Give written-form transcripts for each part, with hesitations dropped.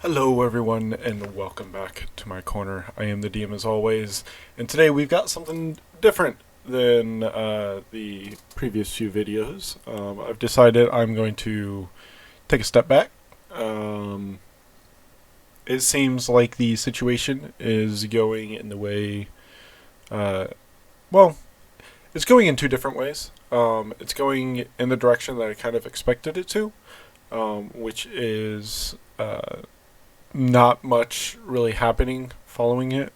Hello everyone and welcome back to my corner. I am the DM as always, and today we've got something different than the previous few videos. I've decided I'm going to take a step back. It seems like the situation is going in the way, well, it's going in two different ways. It's going in the direction that I kind of expected it to, which is not much really happening following it.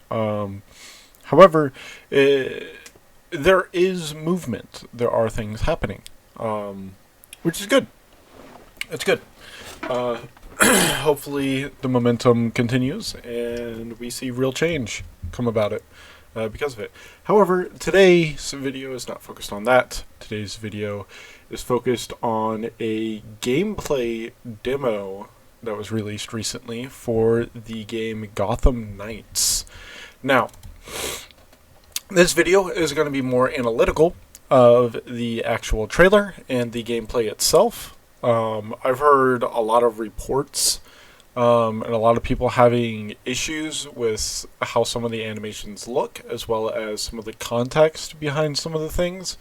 However, there is movement. There are things happening, which is good. It's good. Hopefully the momentum continues and we see real change come about it because of it. However, today's video is not focused on that. Today's video is focused on a gameplay demo that was released recently for the game Gotham Knights. Now, this video is going to be more analytical of the actual trailer and the gameplay itself. I've heard a lot of reports and a lot of people having issues with how some of the animations look, as well as some of the context behind some of the things.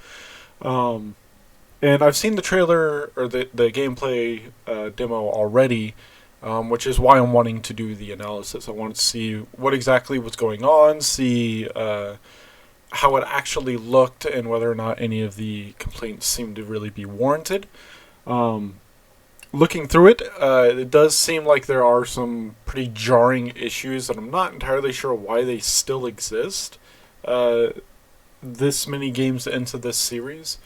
And I've seen the trailer or the gameplay demo already, which is why I'm wanting to do the analysis. I wanted to see what exactly was going on, see how it actually looked, and whether or not any of the complaints seemed to really be warranted. Looking through it, it does seem like there are some pretty jarring issues that I'm not entirely sure why they still exist this many games into this series.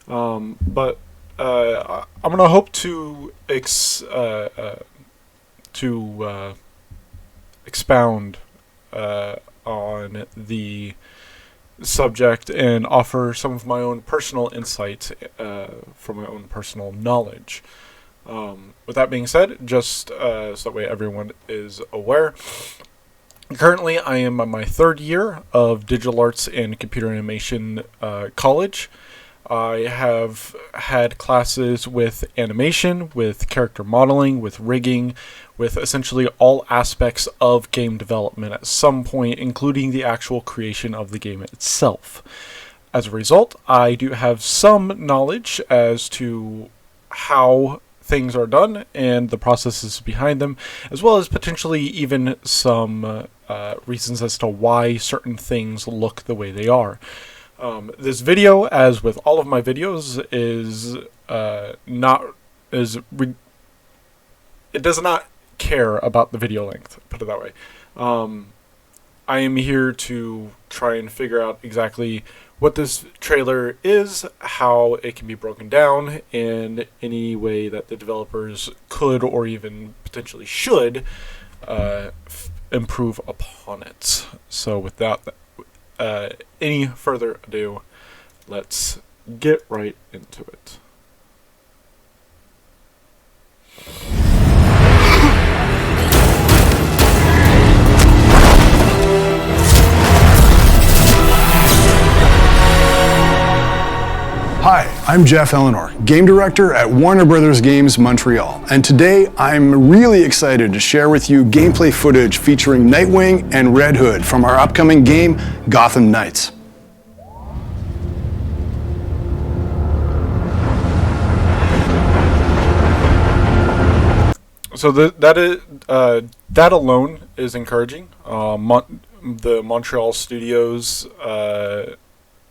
But I'm going to hope to expound on the subject and offer some of my own personal insights from my own personal knowledge. With that being said, just so that way everyone is aware, currently I am on my third year of digital arts and computer animation college. I have had classes with animation, with character modeling, with rigging, with essentially all aspects of game development at some point, including the actual creation of the game itself. As a result, I do have some knowledge as to how things are done and the processes behind them, as well as potentially even some reasons as to why certain things look the way they are. This video, as with all of my videos, it does not care about the video length, put it that way. I am here to try and figure out exactly what this trailer is, how it can be broken down, and any way that the developers could or even potentially should improve upon it. So without any further ado, let's get right into it. Hi, I'm Jeff Eleanor, Game Director at Warner Bros. Games Montreal, and today I'm really excited to share with you gameplay footage featuring Nightwing and Red Hood from our upcoming game, Gotham Knights. So that alone is encouraging. The Montreal studios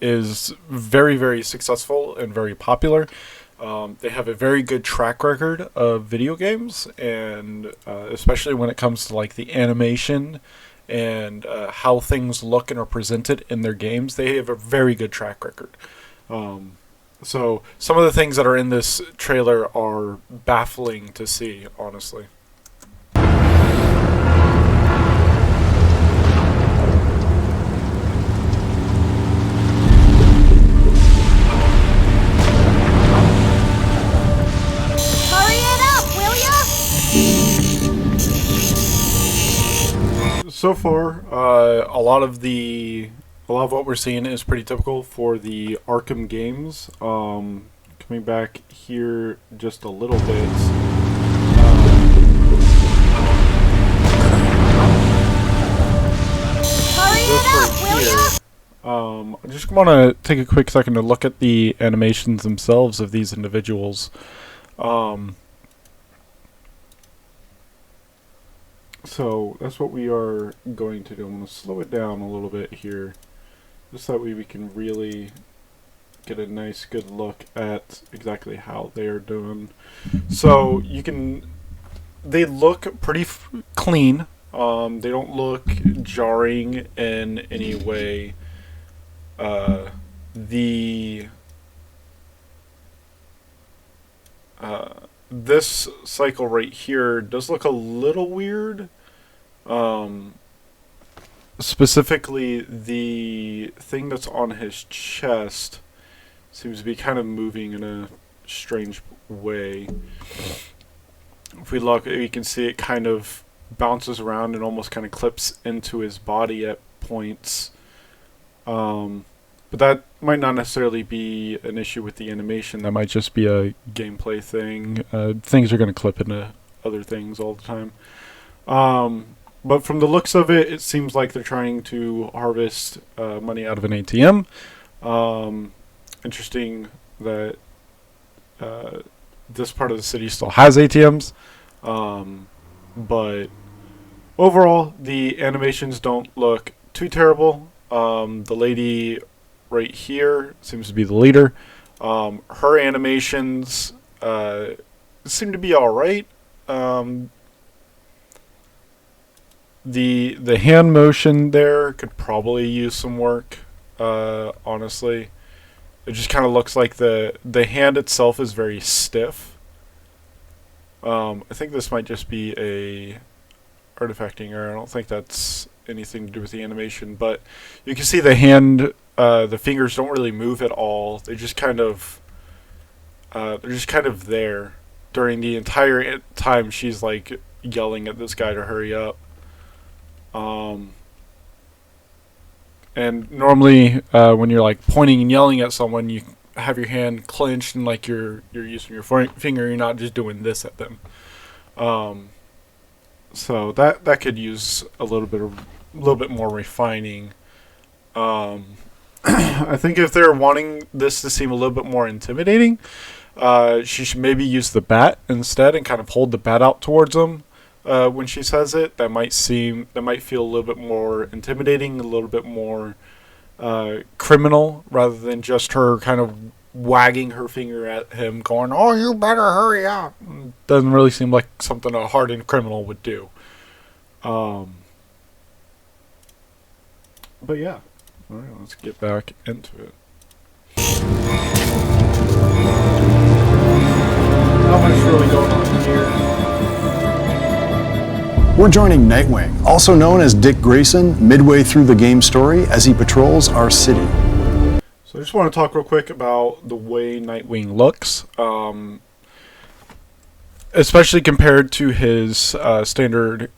is very, very successful and very popular. They have a very good track record of video games, and especially when it comes to like the animation and how things look and are presented in their games, they have a very good track record. So some of the things that are in this trailer are baffling to see, honestly. So far, a lot of what we're seeing is pretty typical for the Arkham games. Coming back here just a little bit, just want to take a quick second to look at the animations themselves of these individuals. So that's what we are going to do. I'm going to slow it down a little bit here, just that way we can really get a nice good look at exactly how they are doing. So they look pretty clean. They don't look jarring in any way. This cycle right here does look a little weird. Specifically, the thing that's on his chest seems to be kind of moving in a strange way. If we look, you can see it kind of bounces around and almost kind of clips into his body at points. But that might not necessarily be an issue with the animation. That might just be a gameplay thing. Things are going to clip into other things all the time. But from the looks of it, it seems like they're trying to harvest money out of an ATM. Interesting that this part of the city still has ATMs. But overall, the animations don't look too terrible. The lady right here seems to be the leader. Her animations seem to be alright. The hand motion there could probably use some work, honestly. It just kind of looks like the hand itself is very stiff. I think this might just be a artifacting error. I don't think that's anything to do with the animation, but you can see the hand, the fingers don't really move at all. They just kind of, they're just kind of there during the entire time she's like yelling at this guy to hurry up. And normally, when you're like pointing and yelling at someone, you have your hand clenched and like you're using your finger. You're not just doing this at them. So that could use a little bit more refining. I think if they're wanting this to seem a little bit more intimidating, she should maybe use the bat instead and kind of hold the bat out towards them. When she says it, that might feel a little bit more intimidating, a little bit more criminal, rather than just her kind of wagging her finger at him, going, "Oh, you better hurry up." Doesn't really seem like something a hardened criminal would do. But yeah, all right, let's get back into it. Not much really going on here. We're joining Nightwing, also known as Dick Grayson, midway through the game story as he patrols our city. So I just want to talk real quick about the way Nightwing looks, especially compared to his standard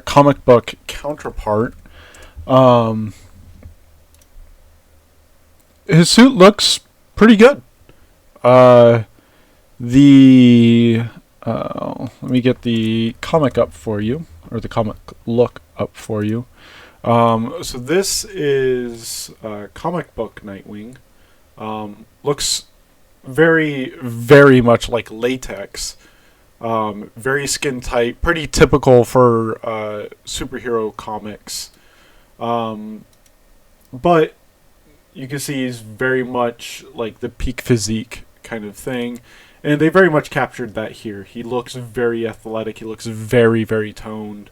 comic book counterpart. His suit looks pretty good. Let me get the comic up for you, or the comic look up for you. So this is comic book Nightwing. Looks very, very much like latex. Very skin tight, pretty typical for superhero comics. But you can see he's very much like the peak physique kind of thing. And they very much captured that here. He looks very athletic. He looks very, very toned.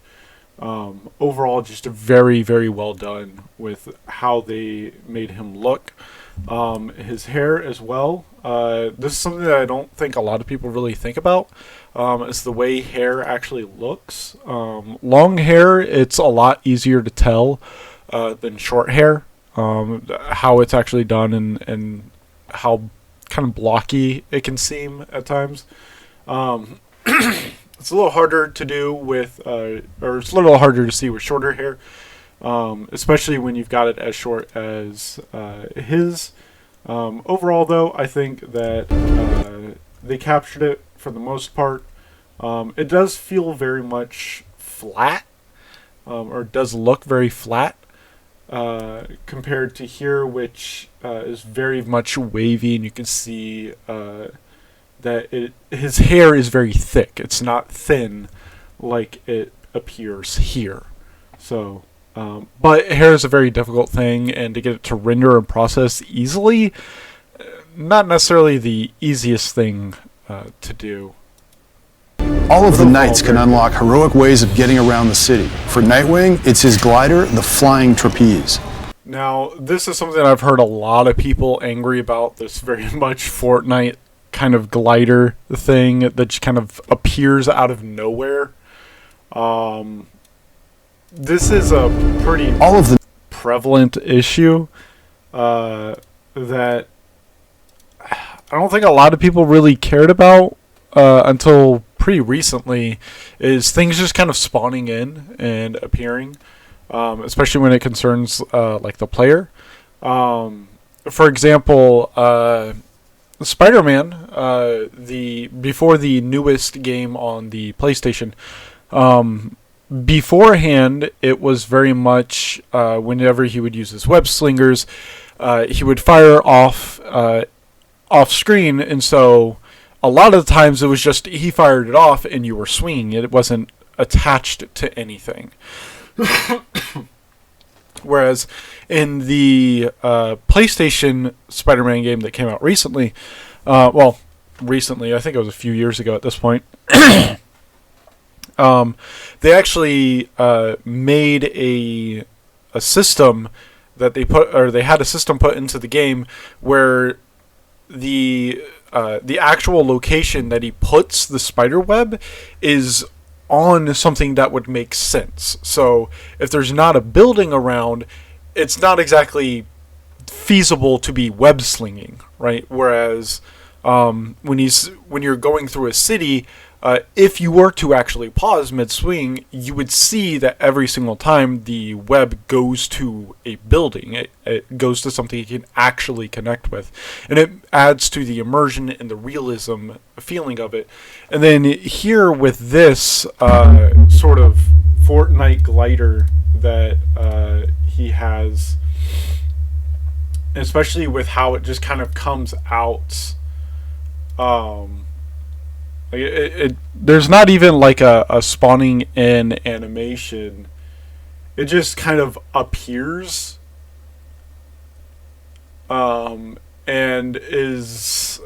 Overall, just very, very well done with how they made him look. His hair as well. This is something that I don't think a lot of people really think about. Is the way hair actually looks. Long hair, it's a lot easier to tell than short hair. How it's actually done and how kind of blocky it can seem at times. It's a little harder to do with, or it's a little harder to see with shorter hair, especially when you've got it as short as his. Overall, though, I think that they captured it for the most part. It does feel very much flat, or does look very flat. compared to here, which is very much wavy, and you can see that his hair is very thick. It's not thin like it appears here. So, but hair is a very difficult thing, and to get it to render and process easily, not necessarily the easiest thing to do. All of the knights can unlock heroic ways of getting around the city. For Nightwing, it's his glider, the Flying Trapeze. Now, this is something I've heard a lot of people angry about, this very much Fortnite kind of glider thing that just kind of appears out of nowhere. This is a pretty prevalent issue that I don't think a lot of people really cared about until pretty recently, is things just kind of spawning in and appearing, especially when it concerns like the player. For example, Spider-Man, before the newest game on the PlayStation, beforehand it was very much whenever he would use his web slingers, he would fire off screen, and so a lot of the times it was just he fired it off and you were swinging it. It wasn't attached to anything. Whereas in the PlayStation Spider-Man game that came out recently, recently, I think it was a few years ago at this point, they actually made a system that they had a system put into the game where the actual location that he puts the spider web is on something that would make sense. So if there's not a building around, it's not exactly feasible to be web slinging, right? Whereas when you're going through a city, if you were to actually pause mid-swing, you would see that every single time the web goes to a building, it goes to something you can actually connect with. And it adds to the immersion and the realism feeling of it. And then here with this sort of Fortnite glider that he has, especially with how it just kind of comes out, there's not even like a spawning in animation. It just kind of appears, and is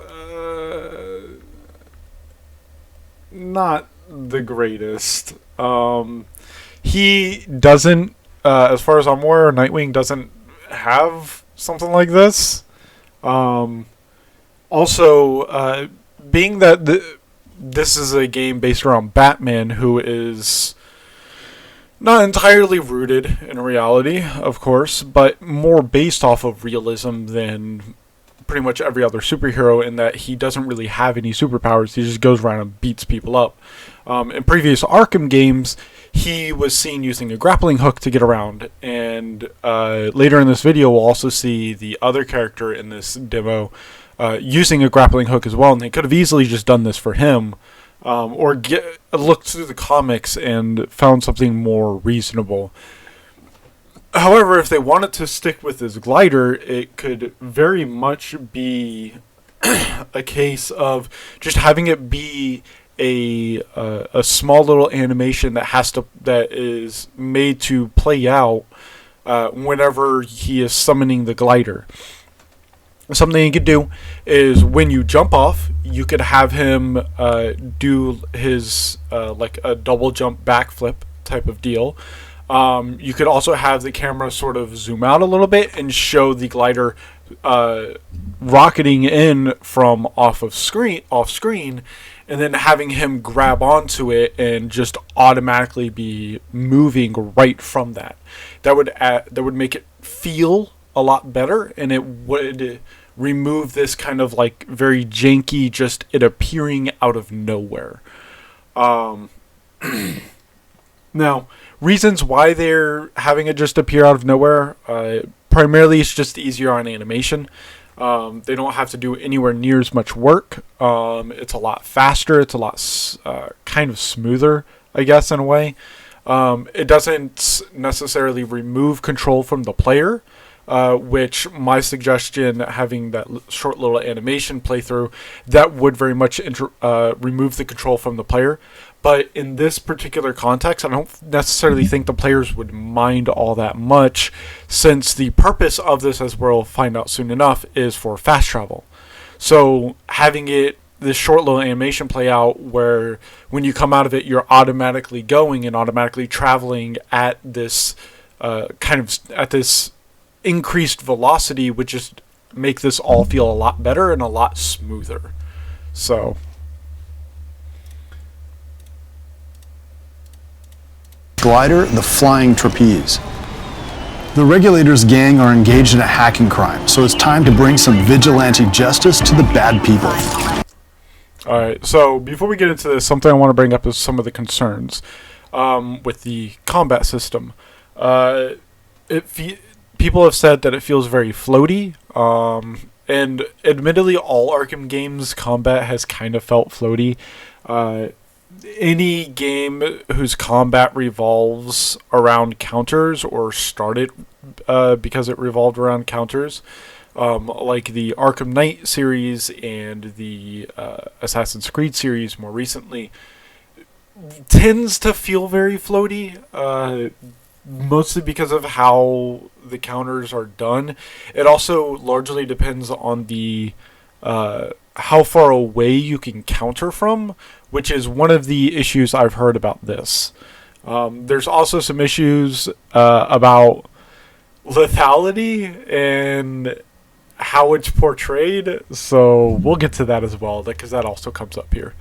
not the greatest. He doesn't, as far as I'm aware, Nightwing doesn't have something like this. Also, being that this is a game based around Batman, who is not entirely rooted in reality, of course, but more based off of realism than pretty much every other superhero, in that he doesn't really have any superpowers. He just goes around and beats people up. In previous Arkham games, he was seen using a grappling hook to get around, and later in this video we'll also see the other character in this demo using a grappling hook as well, and they could have easily just done this for him, or looked through the comics and found something more reasonable. However, if they wanted to stick with this glider, it could very much be a case of just having it be a small little animation that is made to play out whenever he is summoning the glider. Something you could do is when you jump off, you could have him do his like a double jump backflip type of deal. You could also have the camera sort of zoom out a little bit and show the glider rocketing in from off screen, and then having him grab onto it and just automatically be moving right from that. That would make it feel a lot better, and it would remove this kind of like very janky, just it appearing out of nowhere. Now, reasons why they're having it just appear out of nowhere, primarily it's just easier on animation. They don't have to do anywhere near as much work. It's a lot faster. It's a lot kind of smoother, I guess, in a way. It doesn't necessarily remove control from the player, which my suggestion, having that short little animation playthrough, that would very much remove the control from the player. But in this particular context, I don't necessarily think the players would mind all that much, since the purpose of this, as we'll find out soon enough, is for fast travel. So having this short little animation play out where when you come out of it, you're automatically going and automatically traveling at this at this increased velocity would just make this all feel a lot better and a lot smoother. So glider, the flying trapeze. The Regulators gang are engaged in a hacking crime, so it's time to bring some vigilante justice to the bad people. Alright, so before we get into this, something I want to bring up is some of the concerns with the combat system. People have said that it feels very floaty, and admittedly all Arkham games combat has kind of felt floaty. Any game whose combat revolves around counters or started because it revolved around counters, like the Arkham Knight series and the Assassin's Creed series more recently, tends to feel very floaty, mostly because of how the counters are done. It also largely depends on the how far away you can counter from, which is one of the issues I've heard about this. There's also some issues about lethality and how it's portrayed, so we'll get to that as well, because that also comes up here.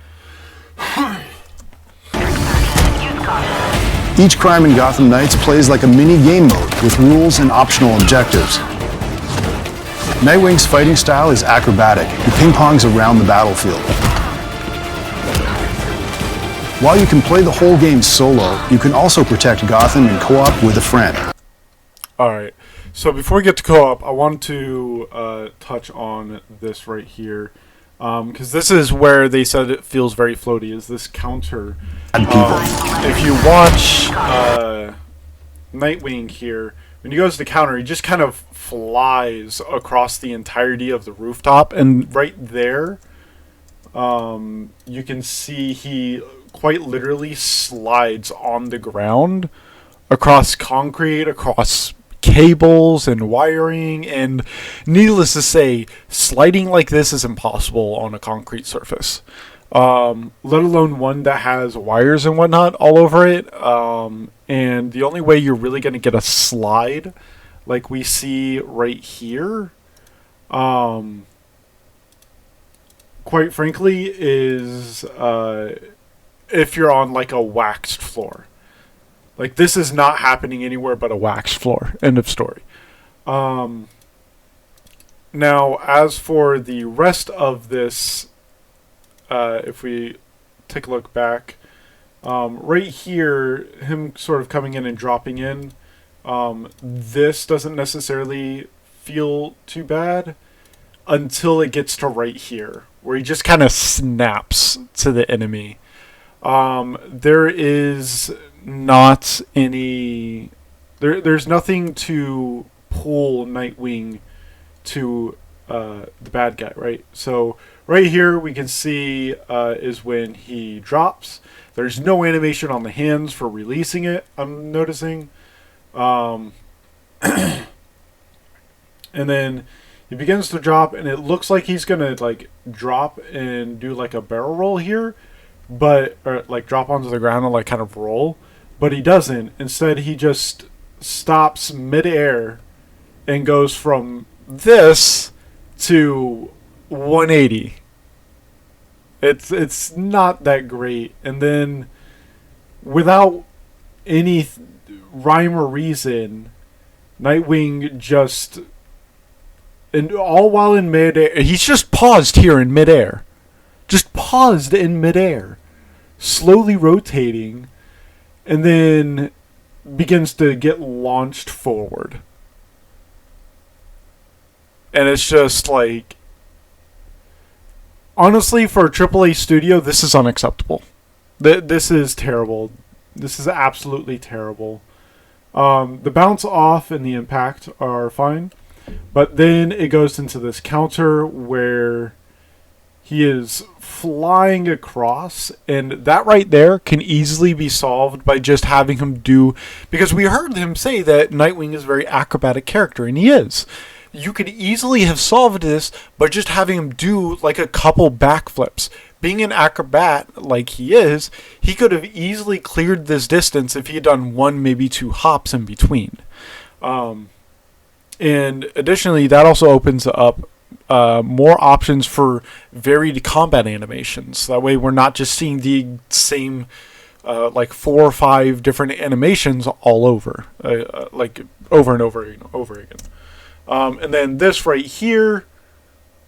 Each crime in Gotham Knights plays like a mini game mode with rules and optional objectives. Nightwing's fighting style is acrobatic. He ping-pongs around the battlefield. While you can play the whole game solo, you can also protect Gotham in co-op with a friend. Alright, so before we get to co-op, I want to touch on this right here. Because this is where they said it feels very floaty, is this counter. If you watch Nightwing here, when he goes to counter, he just kind of flies across the entirety of the rooftop, and right there, you can see he quite literally slides on the ground across concrete, across cables and wiring, and needless to say, sliding like this is impossible on a concrete surface, let alone one that has wires and whatnot all over it. And the only way you're really going to get a slide like we see right here, quite frankly, is if you're on like a waxed floor. Like, this is not happening anywhere but a waxed floor. End of story. Now, as for the rest of this, if we take a look back, right here, him sort of coming in and dropping in, this doesn't necessarily feel too bad until it gets to right here, where he just kind of snaps to the enemy. There is not any... There's nothing to pull Nightwing to the bad guy, right? So right here we can see is when he drops. There's no animation on the hands for releasing it, I'm noticing. And then he begins to drop, and it looks like he's gonna like drop and do like a barrel roll here, but or like drop onto the ground and like kind of roll, but he doesn't. Instead, he just stops midair and goes from this to 180. It's not that great. And then without any rhyme or reason, Nightwing just, and all while in midair, he's just paused here in midair. Just paused in midair, slowly rotating, and then begins to get launched forward. And it's just like, honestly, for a AAA studio, this is unacceptable. This is terrible. This is absolutely terrible. The bounce off and the impact are fine, but then it goes into this counter where he is flying across, and that right there can easily be solved by just having him do, because we heard him say that Nightwing is a very acrobatic character, and he is. You could easily have solved this by just having him do like a couple backflips. Being an acrobat like he is, he could have easily cleared this distance if he had done one, maybe two hops in between. And additionally, that also opens up more options for varied combat animations. That way we're not just seeing the same like 4 or 5 different animations all over, like over and over and over again. And then this right here,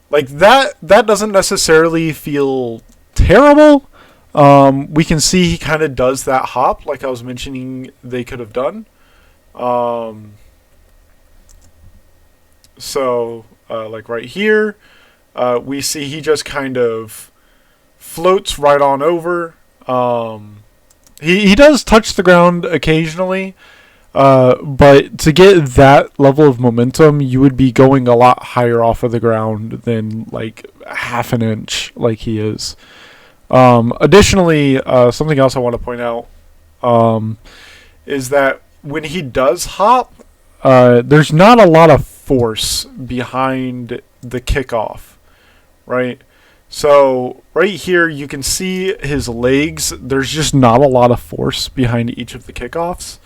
like that doesn't necessarily feel terrible. We can see he kind of does that hop like I was mentioning they could have done. So like right here, we see he just kind of floats right on over. He does touch the ground occasionally, but to get that level of momentum, you would be going a lot higher off of the ground than like half an inch like he is. Additionally, something else I want to point out is that when he does hop, there's not a lot of force behind the kickoff, right? So right here you can see his legs. There's just not a lot of force behind each of the kickoffs.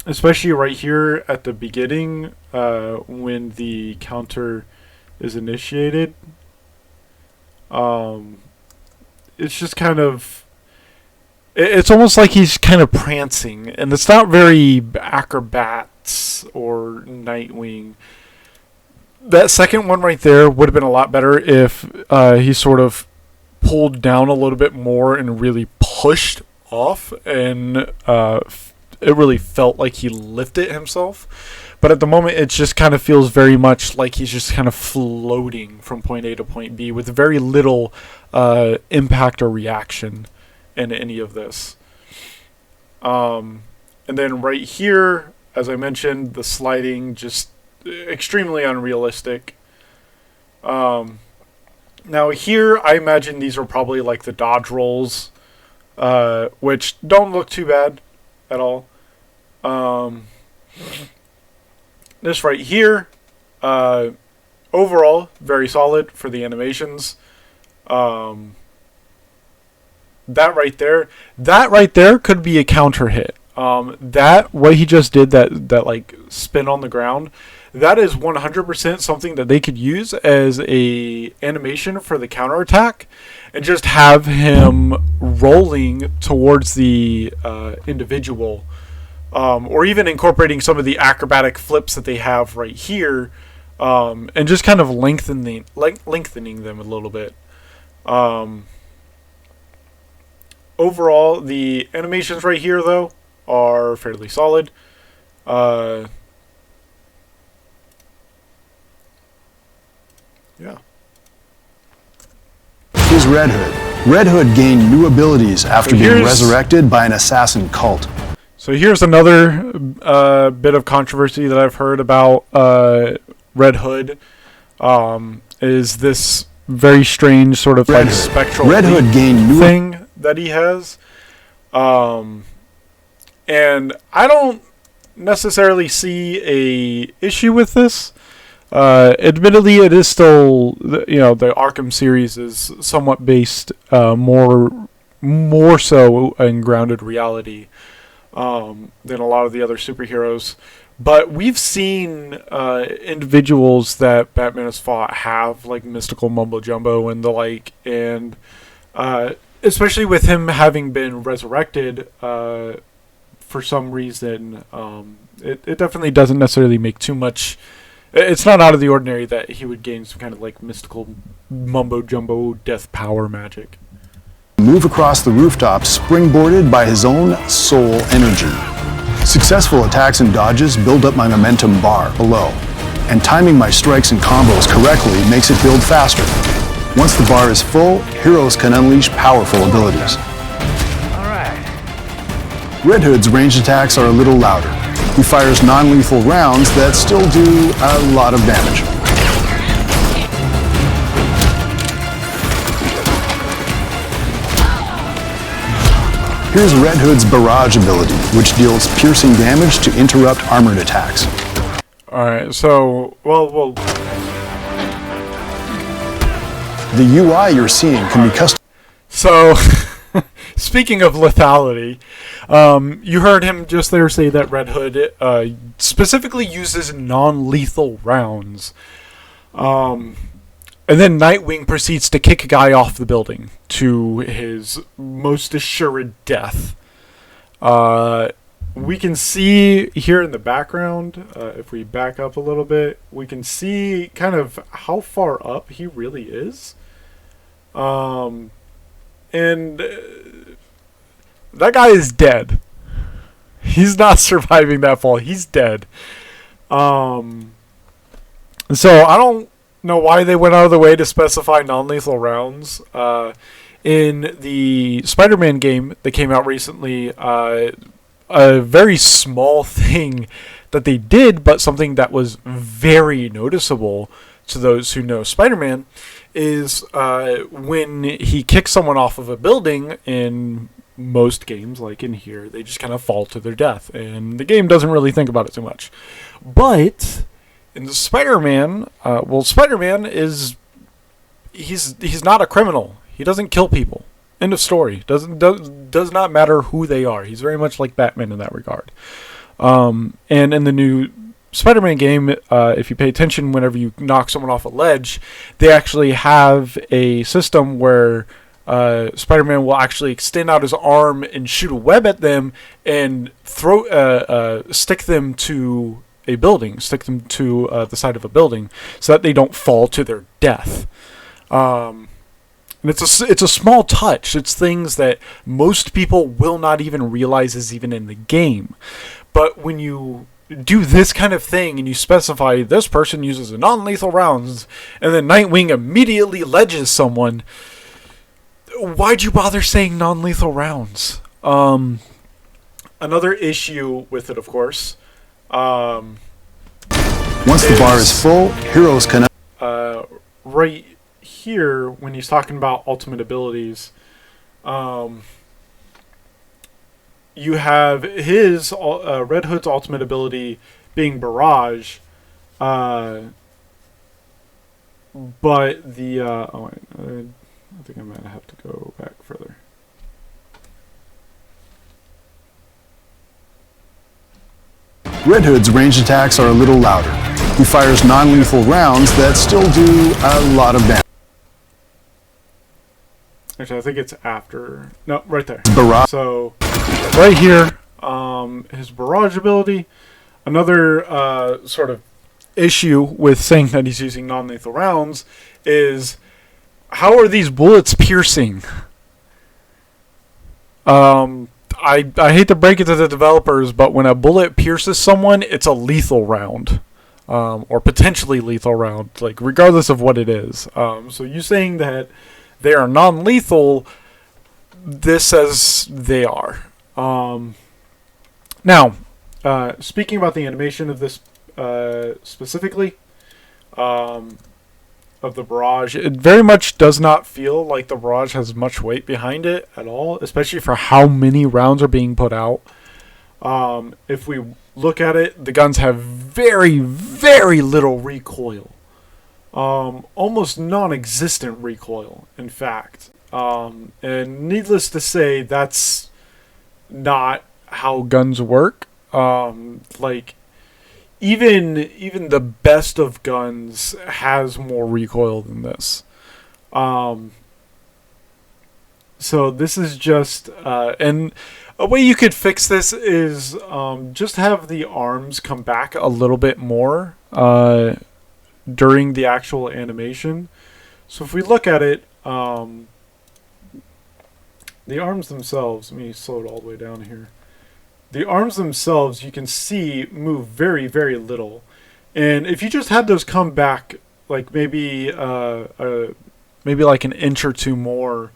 Especially right here at the beginning, when the counter is initiated. It's just kind of, it's almost like he's kind of prancing, and it's not very Acrobats or Nightwing. That second one right there would have been a lot better if he sort of pulled down a little bit more and really pushed off, and it really felt like he lifted himself. But at the moment, it just kind of feels very much like he's just kind of floating from point A to point B with very little impact or reaction in any of this. And then right here, as I mentioned, the sliding just extremely unrealistic. Now here, I imagine these are probably like the dodge rolls, which don't look too bad at all. This right here, overall, very solid for the animations. That right there could be a counter hit. What he just did, that like spin on the ground, that is 100% something that they could use as a animation for the counterattack, and just have him rolling towards the individual, or even incorporating some of the acrobatic flips that they have right here, and just kind of lengthening them a little bit. Overall, the animations right here, though, are fairly solid. Yeah. Here's Red Hood. Red Hood gained new abilities after being resurrected by an assassin cult. So here's another bit of controversy that I've heard about Red Hood. Is this very strange sort of like spectral Red Hood gained new thing that he has. And I don't necessarily see a issue with this. Admittedly, it is still, the Arkham series is somewhat based more so in grounded reality than a lot of the other superheroes. But we've seen individuals that Batman has fought have like mystical mumbo jumbo and the like, and especially with him having been resurrected for some reason, it definitely doesn't necessarily make too much. It's not out of the ordinary that he would gain some kind of like mystical mumbo jumbo death power magic. Move across the rooftops springboarded by his own soul energy. Successful attacks and dodges build up my momentum bar below, and timing my strikes and combos correctly makes it build faster. Once the bar is full, heroes can unleash powerful abilities. Red Hood's ranged attacks are a little louder. He fires non-lethal rounds that still do a lot of damage. Here's Red Hood's barrage ability, which deals piercing damage to interrupt armored attacks. Alright, so, well, The UI you're seeing can be custom. so, speaking of lethality, you heard him just there say that Red Hood specifically uses non-lethal rounds. And then Nightwing proceeds to kick a guy off the building to his most assured death. We can see here in the background, if we back up a little bit, we can see kind of how far up he really is. And that guy is dead. He's not surviving that fall. He's dead. So I don't know why they went out of the way to specify non-lethal rounds. In the Spider-Man game that came out recently, a very small thing that they did, but something that was very noticeable to those who know Spider-Man, is when he kicks someone off of a building in most games, like in here, they just kind of fall to their death, and the game doesn't really think about it too much. But in the Spider-Man, Spider-Man is he's not a criminal. He doesn't kill people. End of story. Does not matter who they are. He's very much like Batman in that regard. And in the new Spider-Man game, if you pay attention, whenever you knock someone off a ledge, they actually have a system where Spider-Man will actually extend out his arm and shoot a web at them and stick them to a building, stick them to the side of a building, so that they don't fall to their death. And it's a small touch. It's things that most people will not even realize is even in the game. But when you do this kind of thing and you specify this person uses a non-lethal rounds, and then Nightwing immediately ledges someone, why'd you bother saying non-lethal rounds? Another issue with it, of course, Once the bar is full, heroes can... right here, when he's talking about ultimate abilities, you have his Red Hood's ultimate ability being Barrage, but the I think I might have to go back further. Red Hood's ranged attacks are a little louder. He fires non-lethal rounds that still do a lot of damage. Actually, I think it's after. No, right there. Barrage. So, right here, his Barrage ability. Another sort of issue with saying that he's using non-lethal rounds is, how are these bullets piercing? I hate to break it to the developers, but when a bullet pierces someone, it's a lethal round. Or potentially lethal round, like regardless of what it is. So you saying that they are non-lethal, this says they are. Now, speaking about the animation of this specifically, of the Barrage, it very much does not feel like the Barrage has much weight behind it at all, especially for how many rounds are being put out. If we look at it, the guns have very, very little recoil. Almost non-existent recoil, in fact. And needless to say, that's not how guns work. Like, even the best of guns has more recoil than this. So this is just, and a way you could fix this is just have the arms come back a little bit more during the actual animation. So if we look at it, the arms themselves, let me slow it all the way down here. The arms themselves, you can see, move very, very little. And if you just had those come back, like maybe like an inch or two more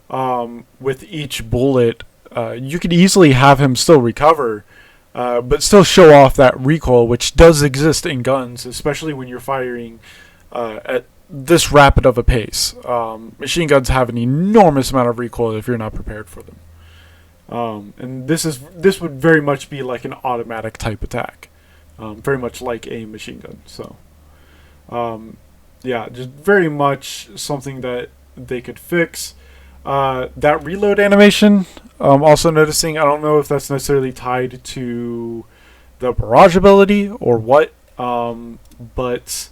with each bullet you could easily have him still recover, but still show off that recoil, which does exist in guns, especially when you're firing at this rapid of a pace. Machine guns have an enormous amount of recoil if you're not prepared for them. And this would very much be like an automatic type attack, very much like a machine gun. So, yeah, just very much something that they could fix. That reload animation, also noticing, I don't know if that's necessarily tied to the barrage ability or what, but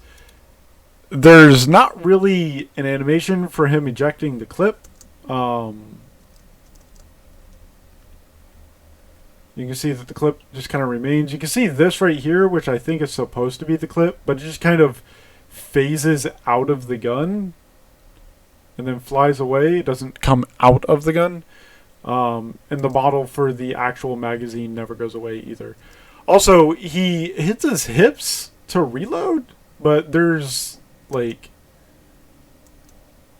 there's not really an animation for him ejecting the clip. You can see that the clip just kind of remains. You can see this right here, which I think is supposed to be the clip, but it just kind of phases out of the gun and then flies away. It doesn't come out of the gun. And the model for the actual magazine never goes away either. Also, he hits his hips to reload, but there's like...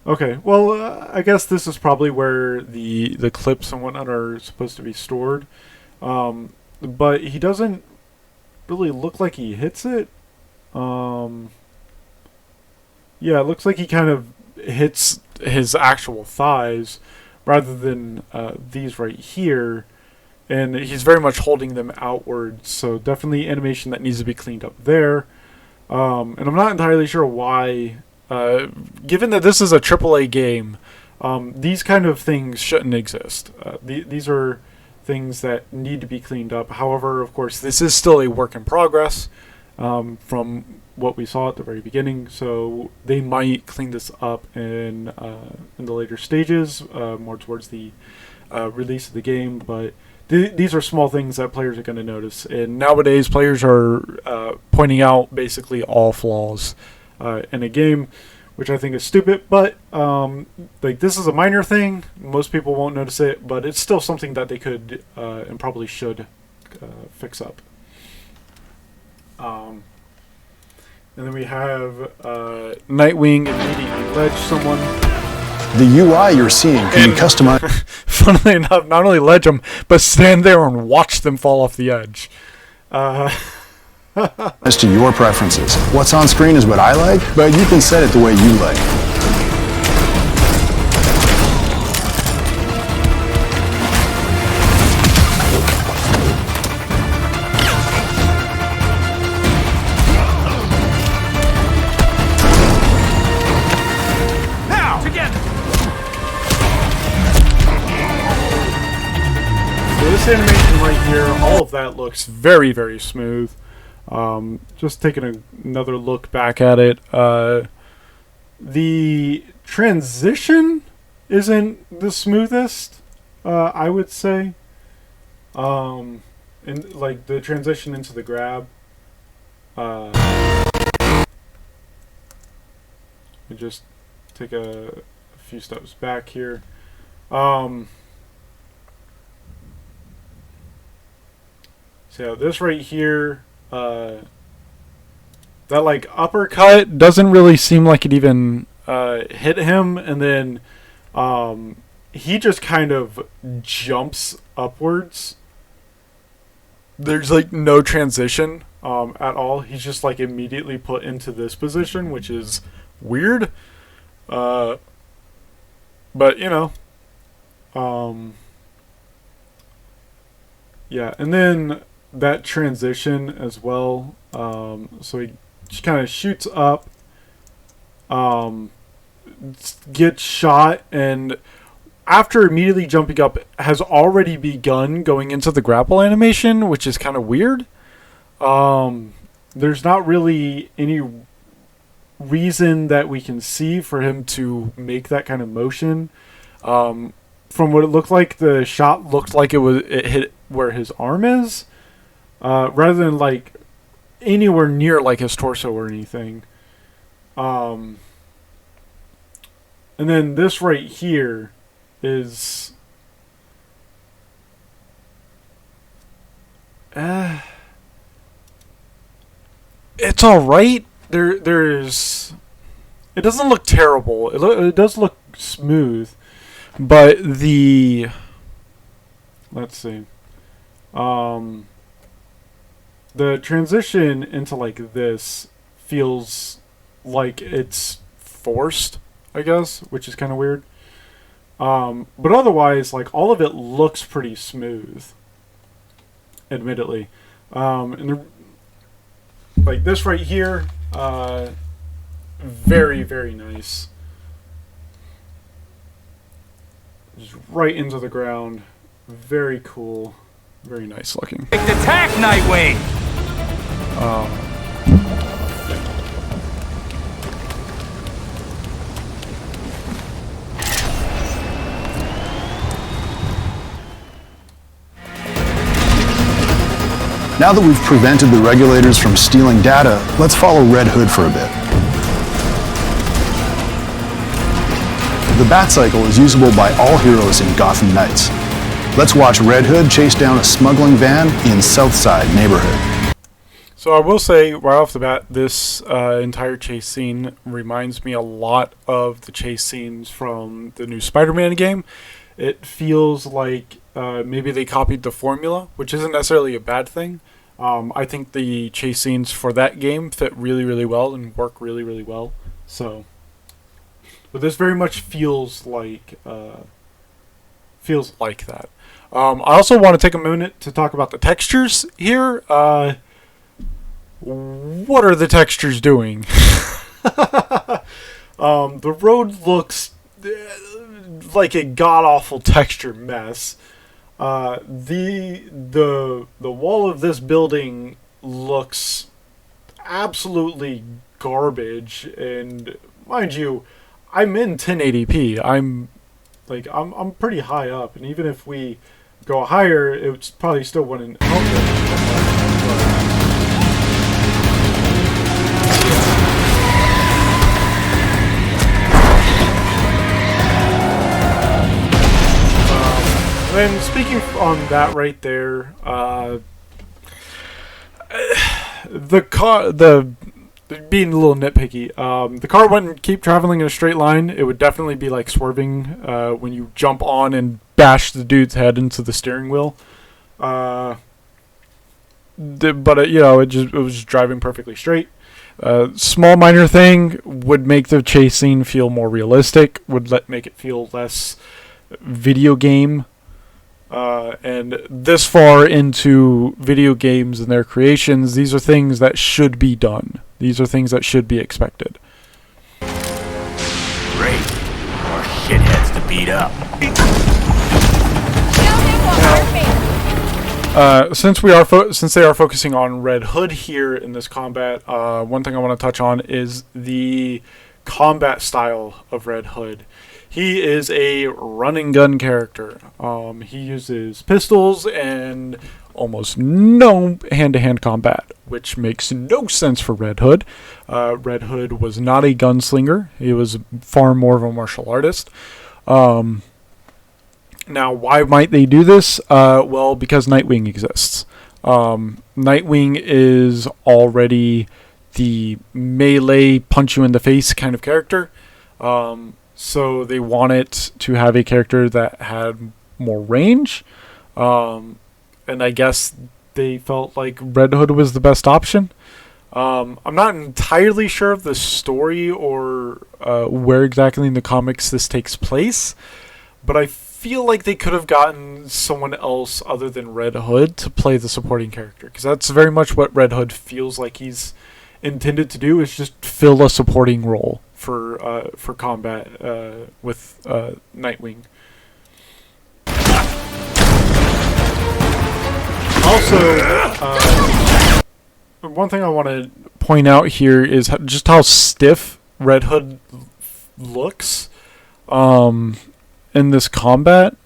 Okay, well, I guess this is probably where the clips and whatnot are supposed to be stored. But he doesn't really look like he hits it. Yeah, it looks like he kind of hits his actual thighs rather than these right here. And he's very much holding them outwards, so definitely animation that needs to be cleaned up there. And I'm not entirely sure why, given that this is a AAA game, these kind of things shouldn't exist. These are things that need to be cleaned up. However, of course, this is still a work in progress from what we saw at the very beginning, so they might clean this up in the later stages, more towards the release of the game, but these are small things that players are going to notice, and nowadays players are pointing out basically all flaws in a game, which I think is stupid, but like, this is a minor thing. Most people won't notice it, but it's still something that they could and probably should fix up. And then we have Nightwing immediately ledge someone. The UI you're seeing can be customized. Funnily enough, not only ledge them, but stand there and watch them fall off the edge. As to your preferences. What's on screen is what I like, but you can set it the way you like. Now, together. So this animation right here, all of that looks very, very smooth. Just taking another look back at it, the transition isn't the smoothest, I would say. And like the transition into the grab. Just take a few steps back here. So yeah, this right here. That like uppercut doesn't really seem like it even hit him, and then he just kind of jumps upwards. There's like no transition at all. He's just like immediately put into this position, which is weird. But you know, yeah, and then that transition as well. So he just kind of shoots up, gets shot, and after immediately jumping up has already begun going into the grapple animation, which is kind of weird. There's not really any reason that we can see for him to make that kind of motion. From what it looked like, the shot looked like it hit where his arm is. Rather than like anywhere near like his torso or anything. And then this right here is it's all right. There's it doesn't look terrible. It does look smooth, but the let's see. The transition into like this feels like it's forced, I guess, which is kind of weird. But otherwise, like all of it looks pretty smooth, admittedly. Like this right here, very, very nice. Just right into the ground. Very cool. Very nice looking. Attack, Nightwing! Now that we've prevented the regulators from stealing data, let's follow Red Hood for a bit. The Bat-Cycle is usable by all heroes in Gotham Knights. Let's watch Red Hood chase down a smuggling van in Southside neighborhood. So I will say right off the bat, this entire chase scene reminds me a lot of the chase scenes from the new Spider-Man game. It feels like maybe they copied the formula, which isn't necessarily a bad thing. I think the chase scenes for that game fit really, really well and work really, really well. So, but this very much feels like that. I also want to take a minute to talk about the textures here. What are the textures doing? The road looks like a god-awful texture mess. The wall of this building looks absolutely garbage, and mind you, I'm in 1080p. I'm pretty high up, and even if we go higher, it's probably still wouldn't help it. And speaking on that right there, being a little nitpicky, the car wouldn't keep traveling in a straight line. It would definitely be like swerving when you jump on and bash the dude's head into the steering wheel. But it was driving perfectly straight. Small minor thing would make the chase scene feel more realistic. Make it feel less video game. And this far into video games and their creations, these are things that should be done. These are things that should be expected. Great. More shitheads to beat up. Since they are focusing on Red Hood here in this combat, one thing I want to touch on is the combat style of Red Hood. He is a run-and-gun character. He uses pistols and almost no hand-to-hand combat, which makes no sense for Red Hood. Red Hood was not a gunslinger. He was far more of a martial artist. Now, why might they do this? Well, because Nightwing exists. Nightwing is already the melee, punch-you-in-the-face kind of character. So they wanted to have a character that had more range. And I guess they felt like Red Hood was the best option. I'm not entirely sure of the story or where exactly in the comics this takes place. But I feel like they could have gotten someone else other than Red Hood to play the supporting character. Because that's very much what Red Hood feels like he's intended to do, is just fill a supporting role for combat with Nightwing. Also, one thing I want to point out here is just how stiff Red Hood looks in this combat.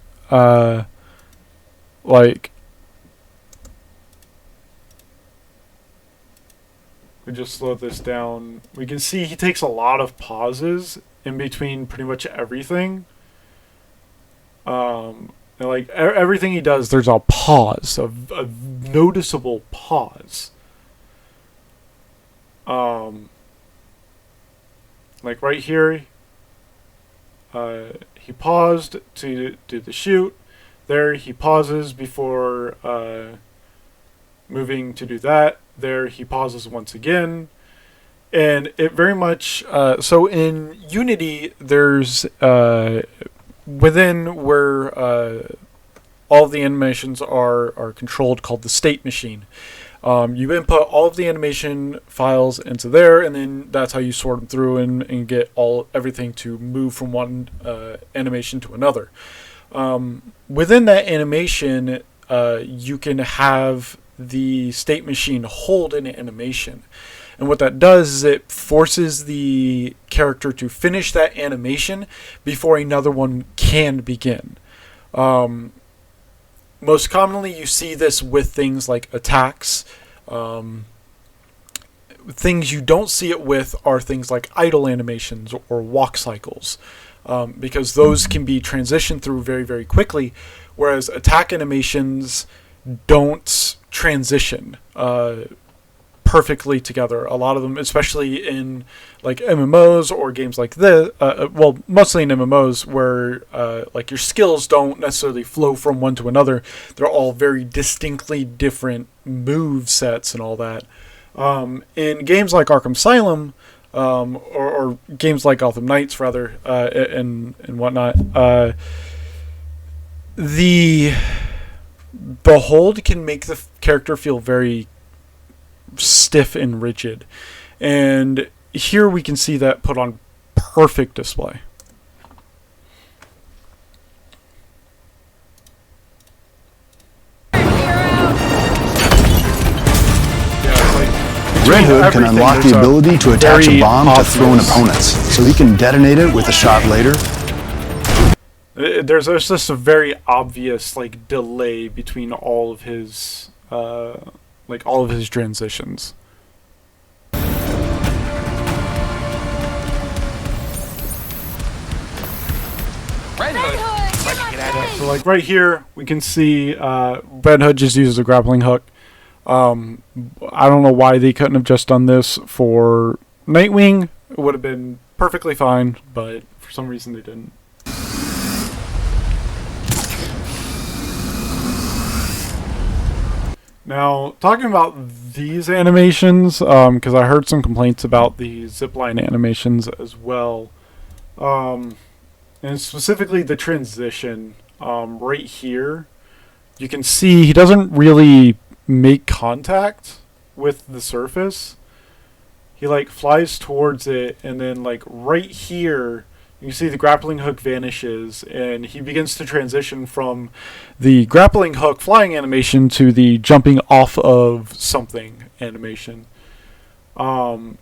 We just slow this down. We can see he takes a lot of pauses in between pretty much everything. And everything he does, there's a pause, a noticeable pause. Like right here, he paused to do the shoot. There he pauses before moving to do that. There he pauses once again. And it very much, so in Unity, there's, within where all of the animations are controlled, called the state machine. You input all of the animation files into there, and then that's how you sort them through and get everything to move from one animation to another. Within that animation, you can have the state machine hold an animation. And what that does is it forces the character to finish that animation before another one can begin. Most commonly, you see this with things like attacks. Things you don't see it with are things like idle animations or walk cycles, because those can be transitioned through very, very quickly, whereas attack animations don't transition perfectly together. A lot of them, especially in like MMOs or games like this, well, mostly in MMOs where like your skills don't necessarily flow from one to another. They're all very distinctly different move sets and all that. In games like Arkham Asylum, or games like Gotham Knights rather, and whatnot, the hold can make the character feel very stiff and rigid, and here we can see that put on perfect display. Red Hood can unlock the ability to attach a bomb to thrown opponents, so he can detonate it with a shot later. There's just a very obvious like delay between all of his transitions. Red Hood. So like right here, we can see Red Hood just uses a grappling hook. I don't know why they couldn't have just done this for Nightwing. It would have been perfectly fine, but for some reason they didn't. Now, talking about these animations, because I heard some complaints about the zipline animations as well, and specifically the transition right here. You can see he doesn't really make contact with the surface. He like flies towards it, and then like right here you can see the grappling hook vanishes, and he begins to transition from the grappling hook flying animation to the jumping off of something animation. And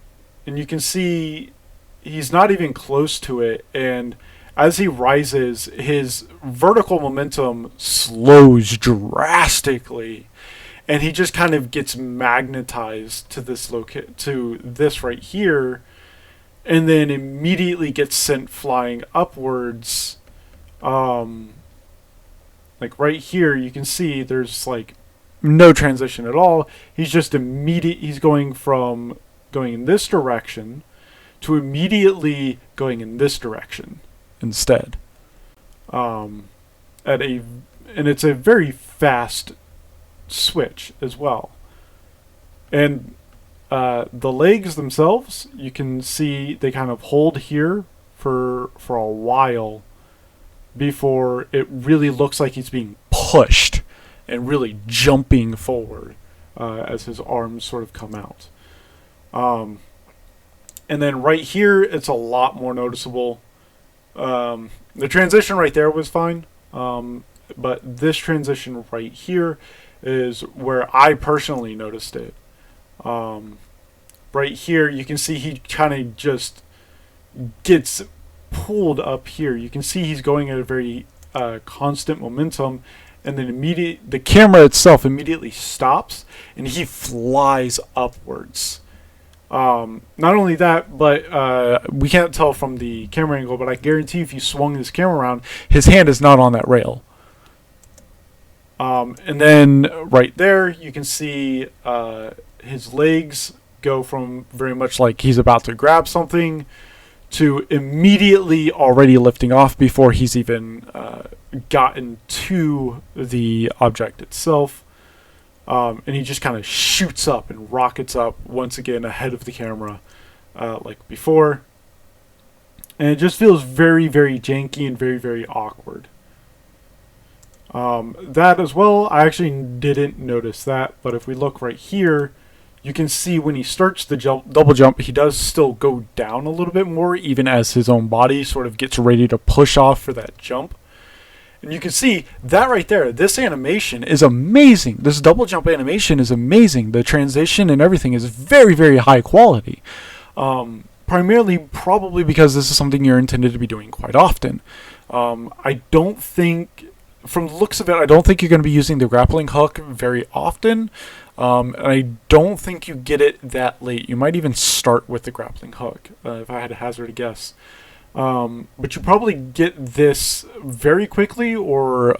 you can see he's not even close to it, and as he rises, his vertical momentum slows drastically, and he just kind of gets magnetized to this right here, and then immediately gets sent flying upwards. Like right here, you can see there's like no transition at all. He's just he's going from going in this direction to immediately going in this direction instead. And it's a very fast switch as well. And the legs themselves, you can see they kind of hold here for a while before it really looks like he's being pushed and really jumping forward as his arms sort of come out. And then right here, it's a lot more noticeable. The transition right there was fine, but this transition right here is where I personally noticed it. Right here, you can see he kind of just gets pulled up here. You can see he's going at a very constant momentum, and then the camera itself immediately stops, and he flies upwards. Not only that, but we can't tell from the camera angle, but I guarantee if you swung this camera around, his hand is not on that rail. And then right there, you can see his legs go from very much like he's about to grab something to immediately already lifting off before he's even gotten to the object itself. And he just kind of shoots up and rockets up once again ahead of the camera like before. And it just feels very, very janky and very, very awkward. That as well, I actually didn't notice that, but if we look right here, you can see when he starts the double jump, he does still go down a little bit more, even as his own body sort of gets ready to push off for that jump. And you can see that right there, this animation is amazing. This double jump animation is amazing. The transition and everything is very, very high quality. Primarily, probably because this is something you're intended to be doing quite often. I don't think, from the looks of it, I don't think you're going to be using the grappling hook very often. And I don't think you get it that late. You might even start with the grappling hook, if I had to hazard a guess. But you probably get this very quickly, or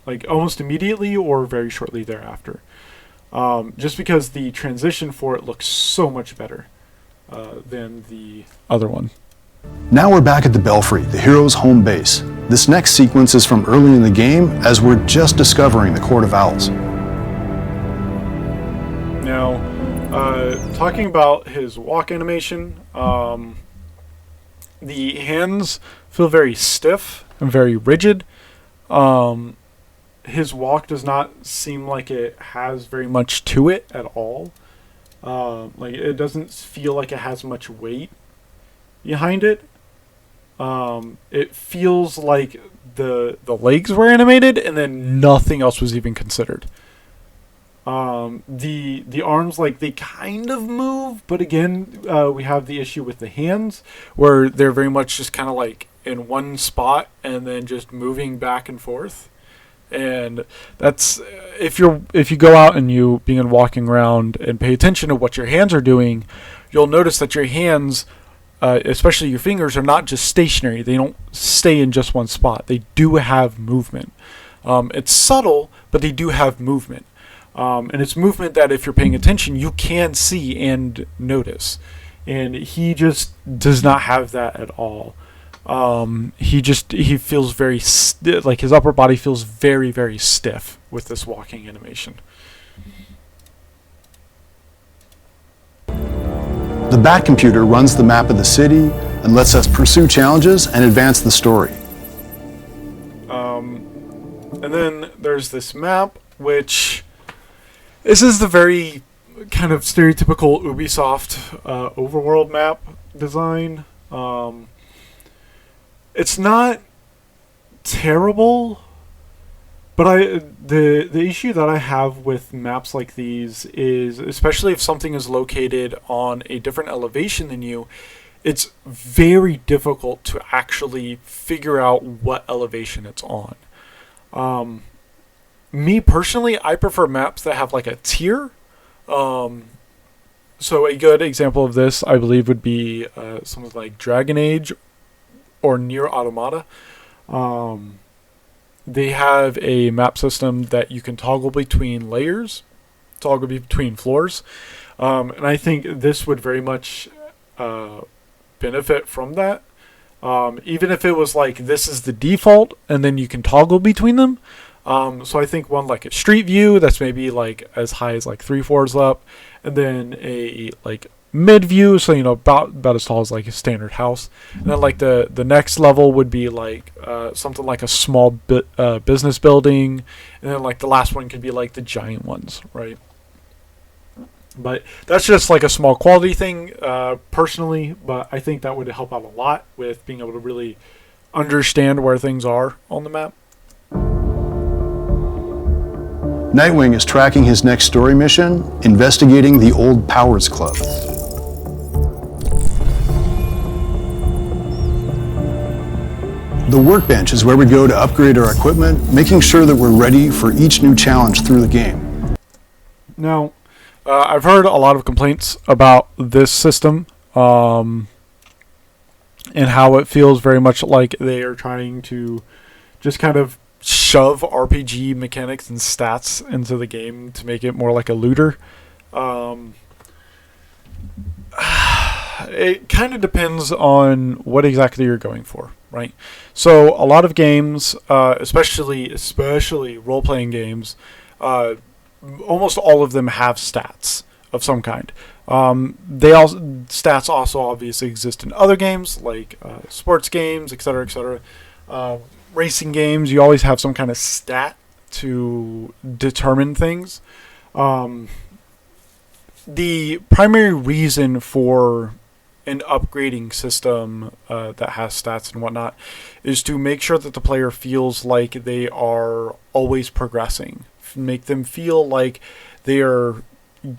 like almost immediately, or very shortly thereafter. Just because the transition for it looks so much better than the other one. Now we're back at the Belfry, the hero's home base. This next sequence is from early in the game, as we're just discovering the Court of Owls. Now, talking about his walk animation, the hands feel very stiff and very rigid. His walk does not seem like it has very much to it at all. Like, it doesn't feel like it has much weight behind it. It feels like the legs were animated and then nothing else was even considered. The arms, like, they kind of move, but again, we have the issue with the hands where they're very much just kind of like in one spot and then just moving back and forth. And that's, if you go out and you begin walking around and pay attention to what your hands are doing, you'll notice that your hands, especially your fingers, are not just stationary. They don't stay in just one spot. They do have movement. It's subtle, but they do have movement. And it's movement that, if you're paying attention, you can see and notice. And he just does not have that at all. He feels very like his upper body feels very, very stiff with this walking animation. The Bat Computer runs the map of the city and lets us pursue challenges and advance the story. And then there's this map, which this is the very kind of stereotypical Ubisoft overworld map design. It's not terrible, but the issue that I have with maps like these is, especially if something is located on a different elevation than you, it's very difficult to actually figure out what elevation it's on. Me personally, I prefer maps that have like a tier. So a good example of this, I believe, would be something like Dragon Age or Nier Automata. They have a map system that you can toggle between layers, toggle between floors. And I think this would very much benefit from that. Even if it was like, this is the default, and then you can toggle between them. So I think one like a street view that's maybe like as high as like 3 floors up, and then a like mid view, so about as tall as like a standard house, and then like the next level would be like something like a small business building, and then like the last one could be like the giant ones, right? But that's just like a small quality thing, personally, but I think that would help out a lot with being able to really understand where things are on the map. Nightwing is tracking his next story mission, investigating the Old Powers Club. The workbench is where we go to upgrade our equipment, making sure that we're ready for each new challenge through the game. Now, I've heard a lot of complaints about this system, and how it feels very much like they are trying to just kind of shove RPG mechanics and stats into the game to make it more like a looter. it kind of depends on what exactly you're going for, right? So a lot of games, especially role-playing games, almost all of them have stats of some kind. Stats also obviously exist in other games like sports games, etc., etc. Racing games, you always have some kind of stat to determine things. The primary reason for an upgrading system that has stats and whatnot is to make sure that the player feels like they are always progressing. Make them feel like they are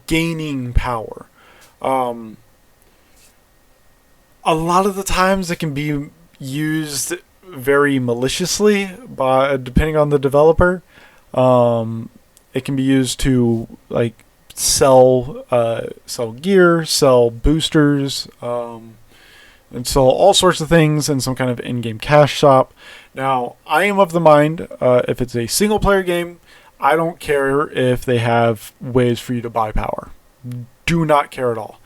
gaining power. A lot of the times it can be used very maliciously depending on the developer. It can be used to like sell gear, sell boosters, and sell all sorts of things in some kind of in-game cash shop. Now, I am of the mind, if it's a single-player game, I don't care if they have ways for you to buy power. Do not care at all.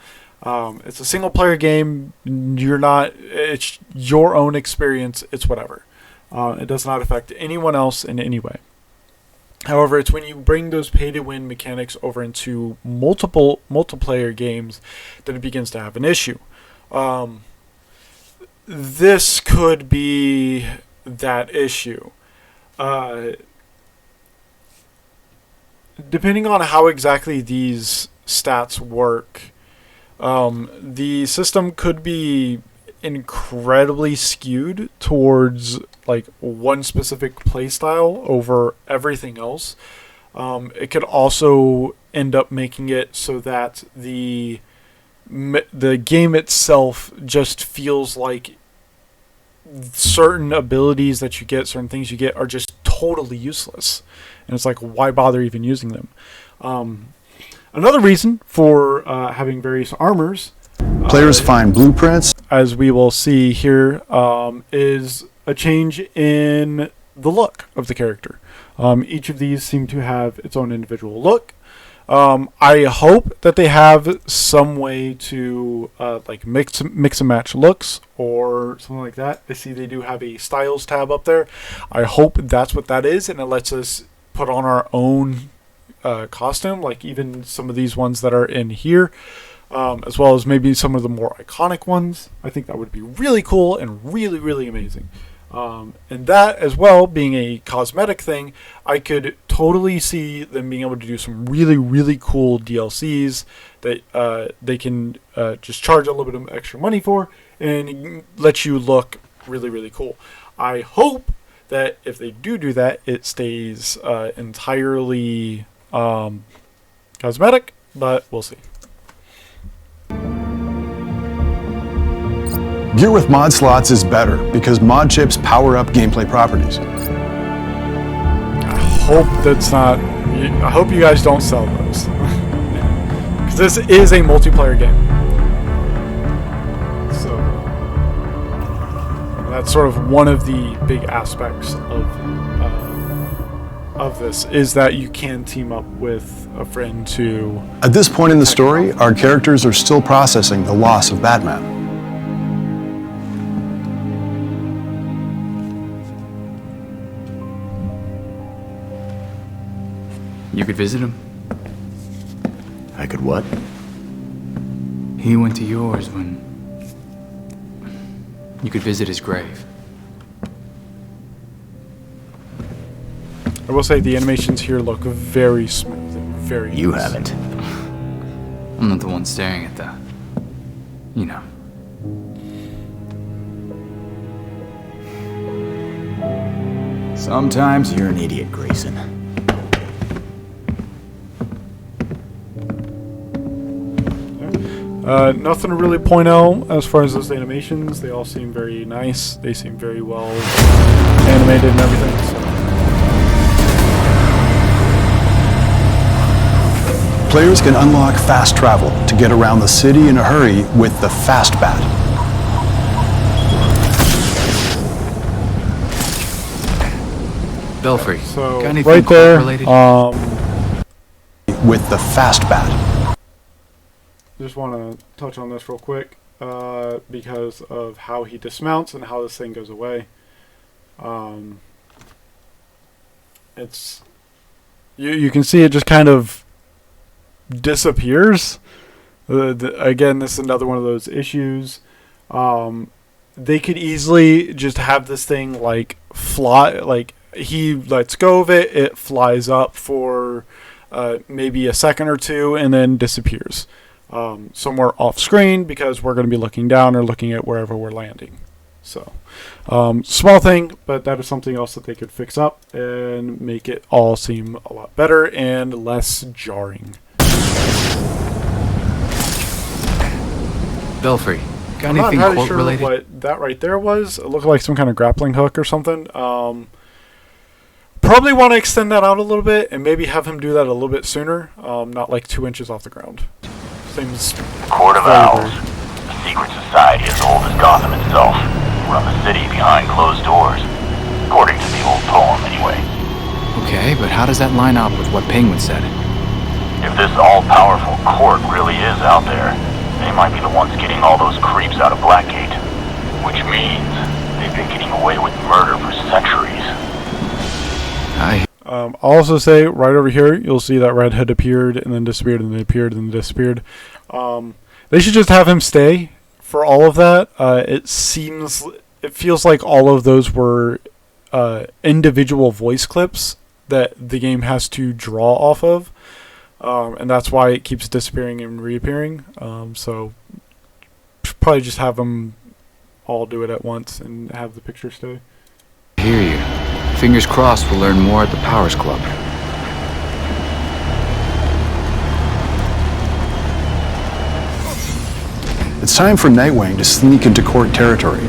It's a single-player game. It's your own experience. It's whatever. It does not affect anyone else in any way. However, it's when you bring those pay-to-win mechanics over into multiplayer games that it begins to have an issue. This could be that issue. Depending on how exactly these stats work, the system could be incredibly skewed towards like one specific playstyle over everything else. It could also end up making it so that the game itself just feels like certain abilities that you get, certain things you get, are just totally useless. And it's like, why bother even using them? Another reason for having various armors, Players find blueprints, as we will see here, is a change in the look of the character. Each of these seem to have its own individual look. I hope that they have some way to like mix and match looks or something like that. I see they do have a styles tab up there. I hope that's what that is, and it lets us put on our own costume, like even some of these ones that are in here, as well as maybe some of the more iconic ones. I think that would be really cool and really, really amazing. And that as well being a cosmetic thing, I could totally see them being able to do some really, really cool DLCs that they can just charge a little bit of extra money for and let you look really, really cool. I hope that if they do that, it stays entirely cosmetic, but we'll see. Gear with mod slots is better because mod chips power up gameplay properties. I hope you guys don't sell those. Because this is a multiplayer game. So that's sort of one of the big aspects of this, is that you can team up with a friend to... At this point in the story, our characters are still processing the loss of Batman. You could visit him. I could what? He went to yours when... You could visit his grave. I will say the animations here look very smooth and very You nice. haven't. I'm not the one staring at the... You know. Sometimes you're an idiot, Grayson. Nothing to really point out as far as those animations. They all seem very nice. They seem very well animated and everything. So. Players can unlock fast travel to get around the city in a hurry with the Fast Bat. Belfry, So got anything right there, related? With the Fast Bat. just want to touch on this real quick. because of how he dismounts and how this thing goes away. It's you can see it just kind of disappears. Again, this is another one of those issues. They could easily just have this thing like fly, like he lets go of it, it flies up for maybe a second or two and then disappears somewhere off screen because we're going to be looking down or looking at wherever we're landing. So small thing, but that is something else that they could fix up and make it all seem a lot better and less jarring. Belfry, got I'm not anything entirely quote sure related? what that right there was. It looked like some kind of grappling hook or something. Probably want to extend that out a little bit and maybe have him do that a little bit sooner. Not like 2 inches off the ground. Seems Court of Owls, a secret society as old as Gotham itself, run the city behind closed doors, according to the old poem anyway. Okay, but how does that line up with what Penguin said? If this all-powerful court really is out there, they might be the ones getting all those creeps out of Blackgate, which means they've been getting away with murder for centuries. I'll also say right over here, you'll see that Redhead appeared and then disappeared and then appeared and then disappeared. They should just have him stay for all of that. It feels like all of those were individual voice clips that the game has to draw off of. And that's why it keeps disappearing and reappearing. So probably just have them all do it at once and have the picture stay. I hear you. Fingers crossed we'll learn more at the Powers Club. It's time for Nightwing to sneak into court territory.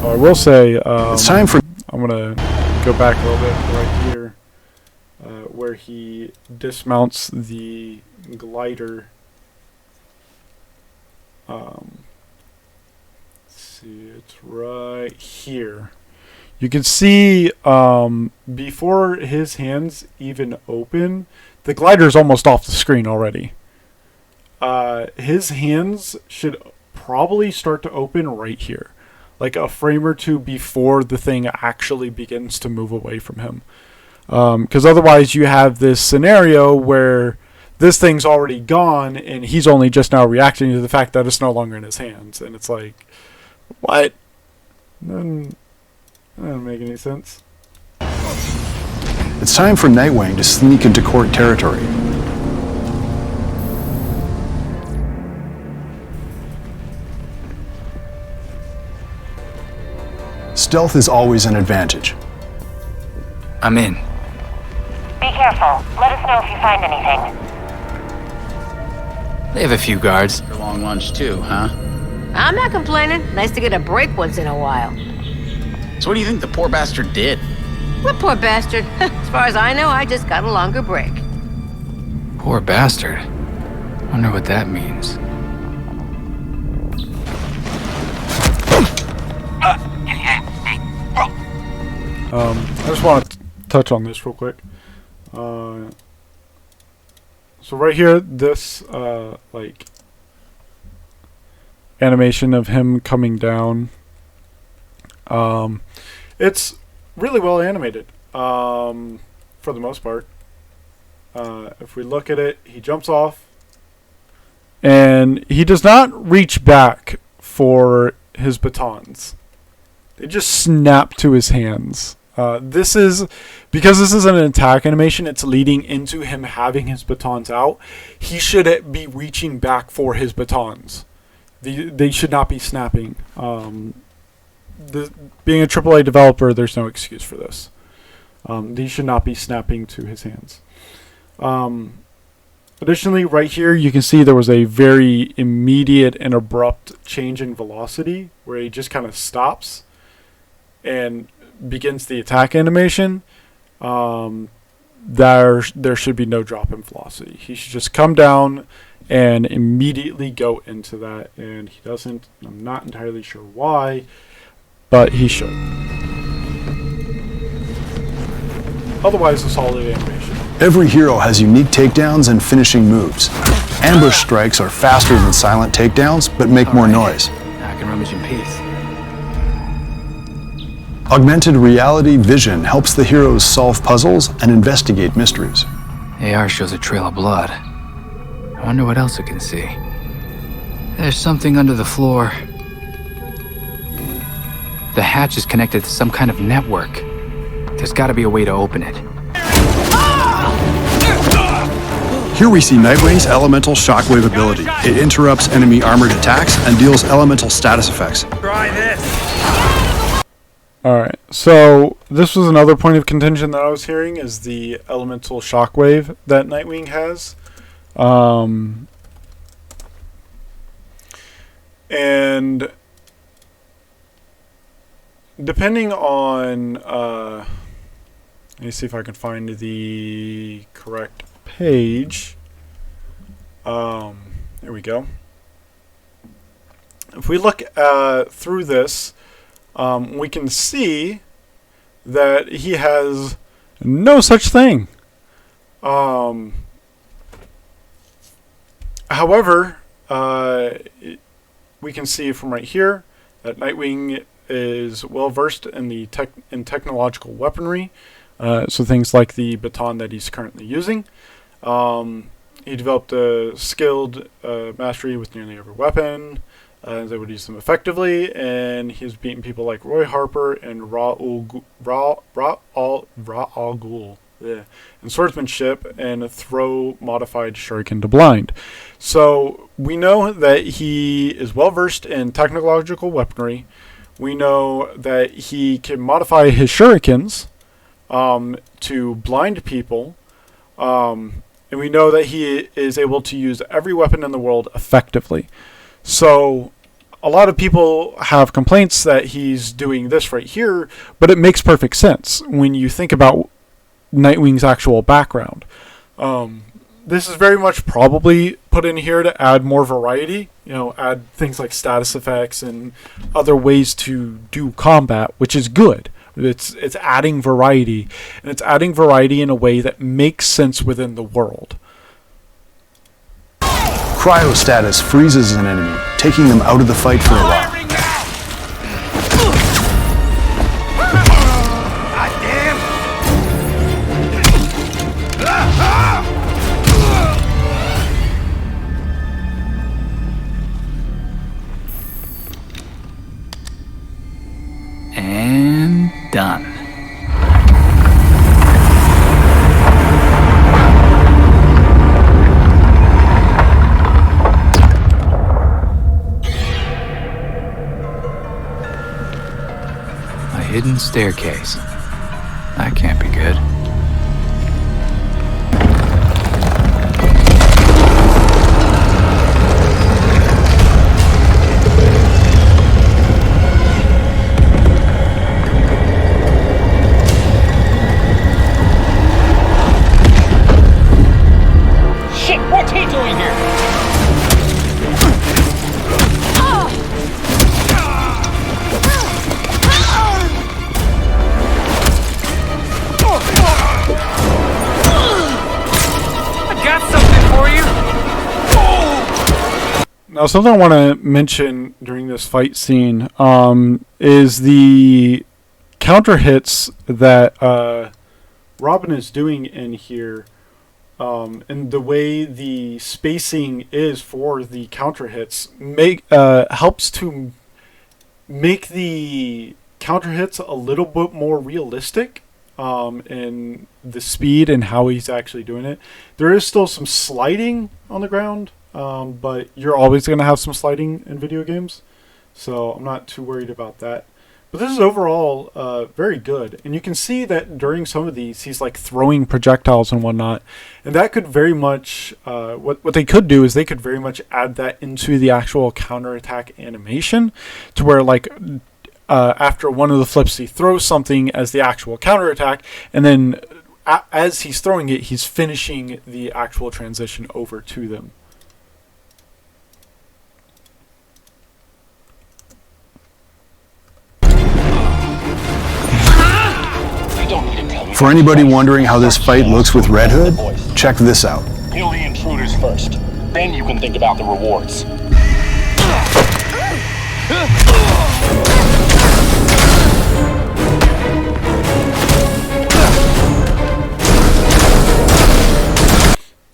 I will say, It's time for... I'm going to go back a little bit right here where he dismounts the glider. Let's see, it's right here. You can see before his hands even open, the glider is almost off the screen already. His hands should probably start to open right here, like a frame or two before the thing actually begins to move away from him. Because otherwise you have this scenario where this thing's already gone and he's only just now reacting to the fact that it's no longer in his hands. And it's like, what? That doesn't make any sense. It's time for Nightwing to sneak into court territory. Stealth is always an advantage. I'm in. Be careful. Let us know if you find anything. They have a few guards. For long lunch too, huh? I'm not complaining. Nice to get a break once in a while. So what do you think the poor bastard did? What poor bastard? As far as I know, I just got a longer break. Poor bastard. Wonder what that means. I just want to touch on this real quick. So right here, this like animation of him coming down, it's really well animated for the most part. If we look at it, he jumps off and he does not reach back for his batons. They just snap to his hands. This is because this is an attack animation. It's leading into him having his batons out. He should be reaching back for his batons. They should not be snapping. Being a AAA developer, there's no excuse for this. These should not be snapping to his hands. Additionally, right here, you can see there was a very immediate and abrupt change in velocity where he just kind of stops and begins the attack animation. There should be no drop in velocity. He should just come down and immediately go into that, and he doesn't. I'm not entirely sure why, but he should. Otherwise, a solid animation. Every hero has unique takedowns and finishing moves. Ambush strikes are faster than silent takedowns, but make more noise. Now I can rummage in peace. Augmented reality vision helps the heroes solve puzzles and investigate mysteries. AR shows a trail of blood. I wonder what else it can see. There's something under the floor. The hatch is connected to some kind of network. There's got to be a way to open it. Here we see Nightwing's elemental shockwave ability. It interrupts enemy armored attacks and deals elemental status effects. Try this. Alright, so this was another point of contention that I was hearing, is the elemental shockwave that Nightwing has. And depending on, let me see if I can find the correct page. There we go. If we look through this, we can see that he has no such thing. However, we can see from right here that Nightwing is well versed in the technological weaponry. So things like the baton that he's currently using. He developed a skilled mastery with nearly every weapon. They would use them effectively, and he's beaten people like Roy Harper and Ra's al Ghul. Yeah. And swordsmanship and throw modified shuriken to blind. So we know that he is well versed in technological weaponry. We know that he can modify his shurikens to blind people. And we know that he is able to use every weapon in the world effectively. So a lot of people have complaints that he's doing this right here, but it makes perfect sense when you think about Nightwing's actual background. This is very much probably put in here to add more variety, add things like status effects and other ways to do combat, which is good. It's adding variety, and it's adding variety in a way that makes sense within the world. Cryo status freezes an enemy, taking them out of the fight for a while. And done. A hidden staircase. That can't be good. What's he doing here? I got something for you. Now, something I want to mention during this fight scene is the counter hits that Robin is doing in here. And the way the spacing is for the counter hits helps to make the counter hits a little bit more realistic in the speed and how he's actually doing it. There is still some sliding on the ground, but you're always going to have some sliding in video games, so I'm not too worried about that. But this is overall very good, and you can see that during some of these he's like throwing projectiles and whatnot, and that could very much what they could do is they could very much add that into the actual counterattack animation, to where like after one of the flips he throws something as the actual counterattack, and then as he's throwing it he's finishing the actual transition over to them. For anybody wondering how this fight looks with Red Hood, check this out. Kill the intruders first. Then you can think about the rewards.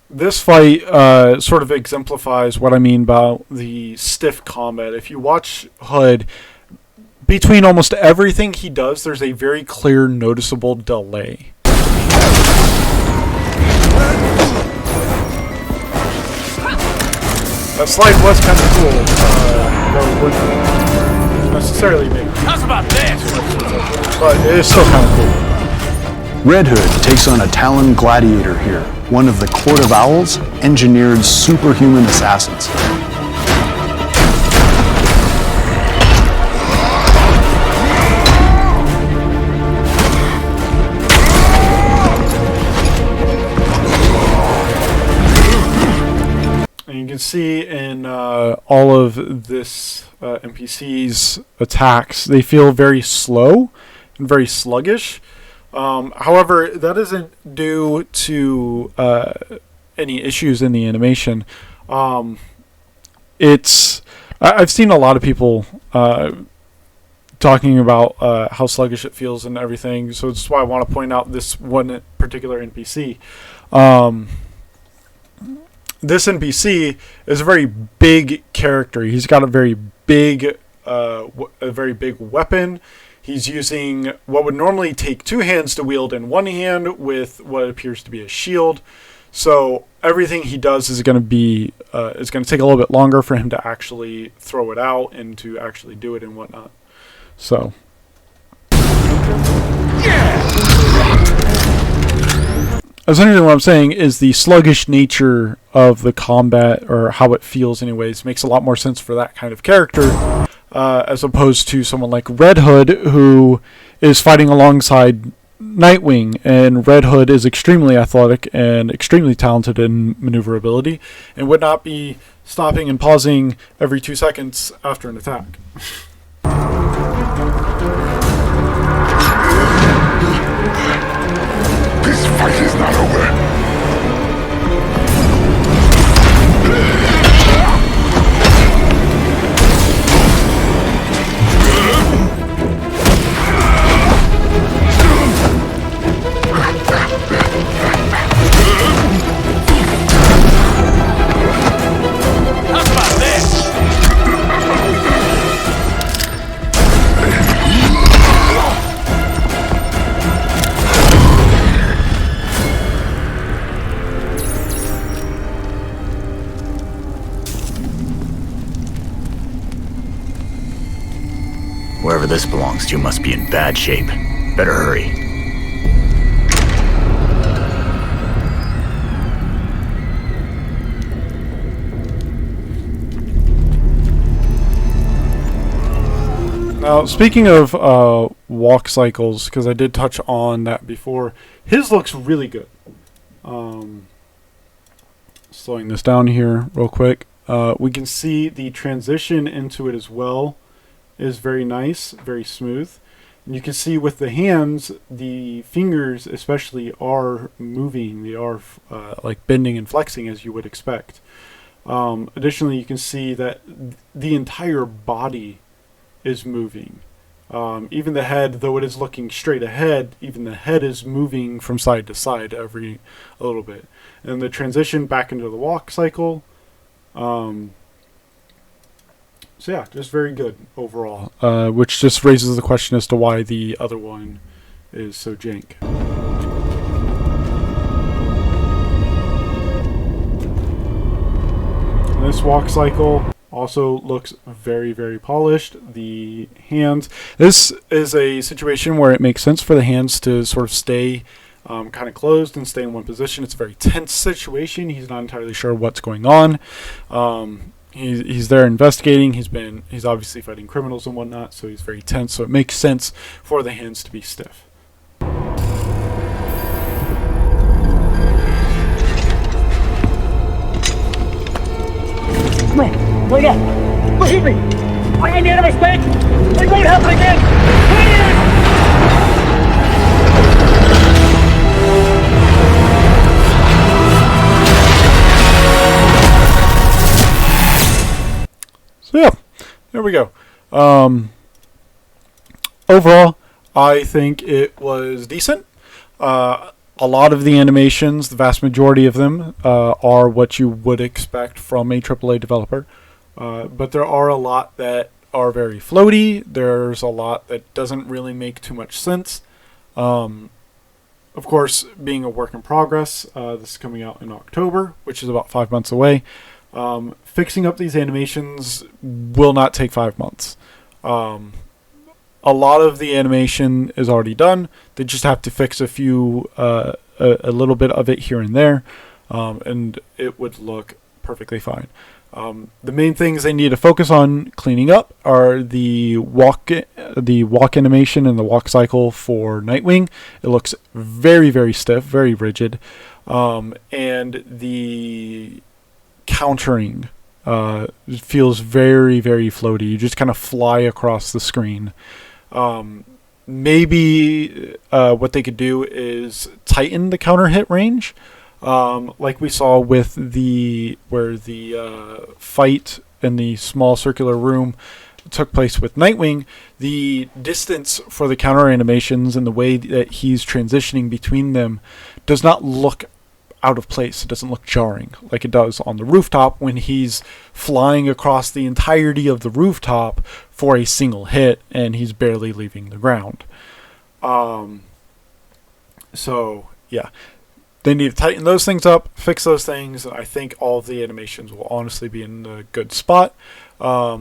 This fight sort of exemplifies what I mean about the stiff combat. If you watch Hood, between almost everything he does, there's a very clear, noticeable delay. That slide was kind of cool, though it wouldn't necessarily make it. How's about this? But it is still kind of cool. Red Hood takes on a Talon gladiator here, one of the Court of Owls' engineered superhuman assassins. And you can see in all of this NPC's attacks, they feel very slow and very sluggish. However, that isn't due to any issues in the animation. I've seen a lot of people talking about how sluggish it feels and everything, so that's why I want to point out this one particular NPC. This NPC is a very big character. He's got a very big weapon. He's using what would normally take two hands to wield in one hand with what appears to be a shield. So everything he does is going to be is going to take a little bit longer for him to actually throw it out and to actually do it and whatnot. So. Essentially what I'm saying is the sluggish nature of the combat, or how it feels anyways, makes a lot more sense for that kind of character. As opposed to someone like Red Hood, who is fighting alongside Nightwing, and Red Hood is extremely athletic and extremely talented in maneuverability, and would not be stopping and pausing every 2 seconds after an attack. This fight is not over. Wherever this belongs to must be in bad shape. Better hurry. Now, speaking of walk cycles, because I did touch on that before, his looks really good. Slowing this down here real quick. We can see the transition into it as well is very nice, very smooth. And you can see with the hands, the fingers especially are moving. They are like bending and flexing as you would expect. Additionally, you can see that the entire body is moving. Even the head, though it is looking straight ahead, even the head is moving from side to side a little bit. And the transition back into the walk cycle, so yeah, just very good overall, which just raises the question as to why the other one is so jank. And this walk cycle also looks very, very polished. The hands, this is a situation where it makes sense for the hands to sort of stay kind of closed and stay in one position. It's a very tense situation. He's not entirely sure what's going on. He's there investigating. He's obviously fighting criminals and whatnot, so he's very tense. So it makes sense for the hands to be stiff. Come on, wake up! Believe me! I made a mistake! It won't happen again! Please! there we go. Overall, I think it was decent. A lot of the animations, the vast majority of them, are what you would expect from a AAA developer. But there are a lot that are very floaty. There's a lot that doesn't really make too much sense. Of course, being a work in progress, this is coming out in October, which is about 5 months away. Fixing up these animations will not take 5 months. A lot of the animation is already done. They just have to fix a few, a little bit of it here and there, and it would look perfectly fine. The main things they need to focus on cleaning up are the walk animation and the walk cycle for Nightwing. It looks very, very stiff, very rigid, and the countering feels very, very floaty. You just kind of fly across the screen. Maybe what they could do is tighten the counter hit range, like we saw with where the fight in the small circular room took place with Nightwing. The distance for the counter animations and the way that he's transitioning between them does not look out of place. It doesn't look jarring like it does on the rooftop when he's flying across the entirety of the rooftop for a single hit and he's barely leaving the ground. So yeah, they need to tighten those things up, fix those things, and I think all of the animations will honestly be in a good spot. I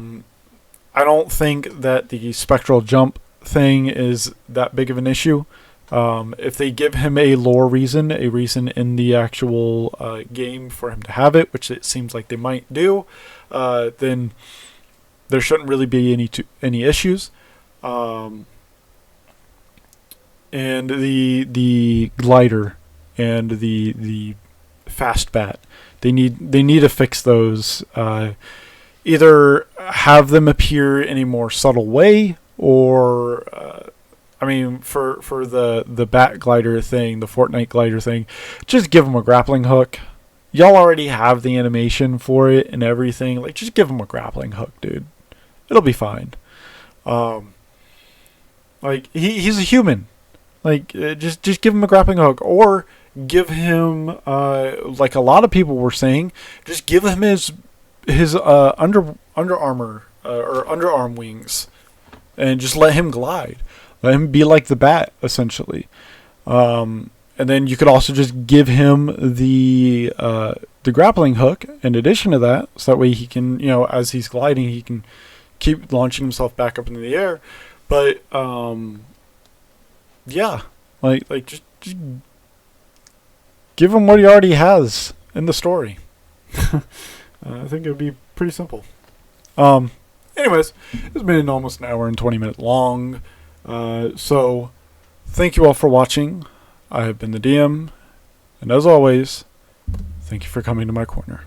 don't think that the spectral jump thing is that big of an issue. If they give him a lore reason, a reason in the actual game for him to have it, which it seems like they might do, then there shouldn't really be any issues. And the glider and the fast bat, they need to fix those. Either have them appear in a more subtle way, or I mean, for the bat glider thing, the Fortnite glider thing, just give them a grappling hook. Y'all already have the animation for it and everything. Like, just give them a grappling hook, dude. It'll be fine. Like, he's a human. Like, just give him a grappling hook, or give him like a lot of people were saying, just give him his under armor or underarm wings, and just let him glide. Let him be like the bat, essentially. And then you could also just give him the grappling hook in addition to that, so that way he can, as he's gliding, he can keep launching himself back up into the air. But yeah, like just give him what he already has in the story. I think it would be pretty simple. Anyways, it's been almost an hour and 20 minutes long. So thank you all for watching. I have been the DM, and as always, thank you for coming to my corner.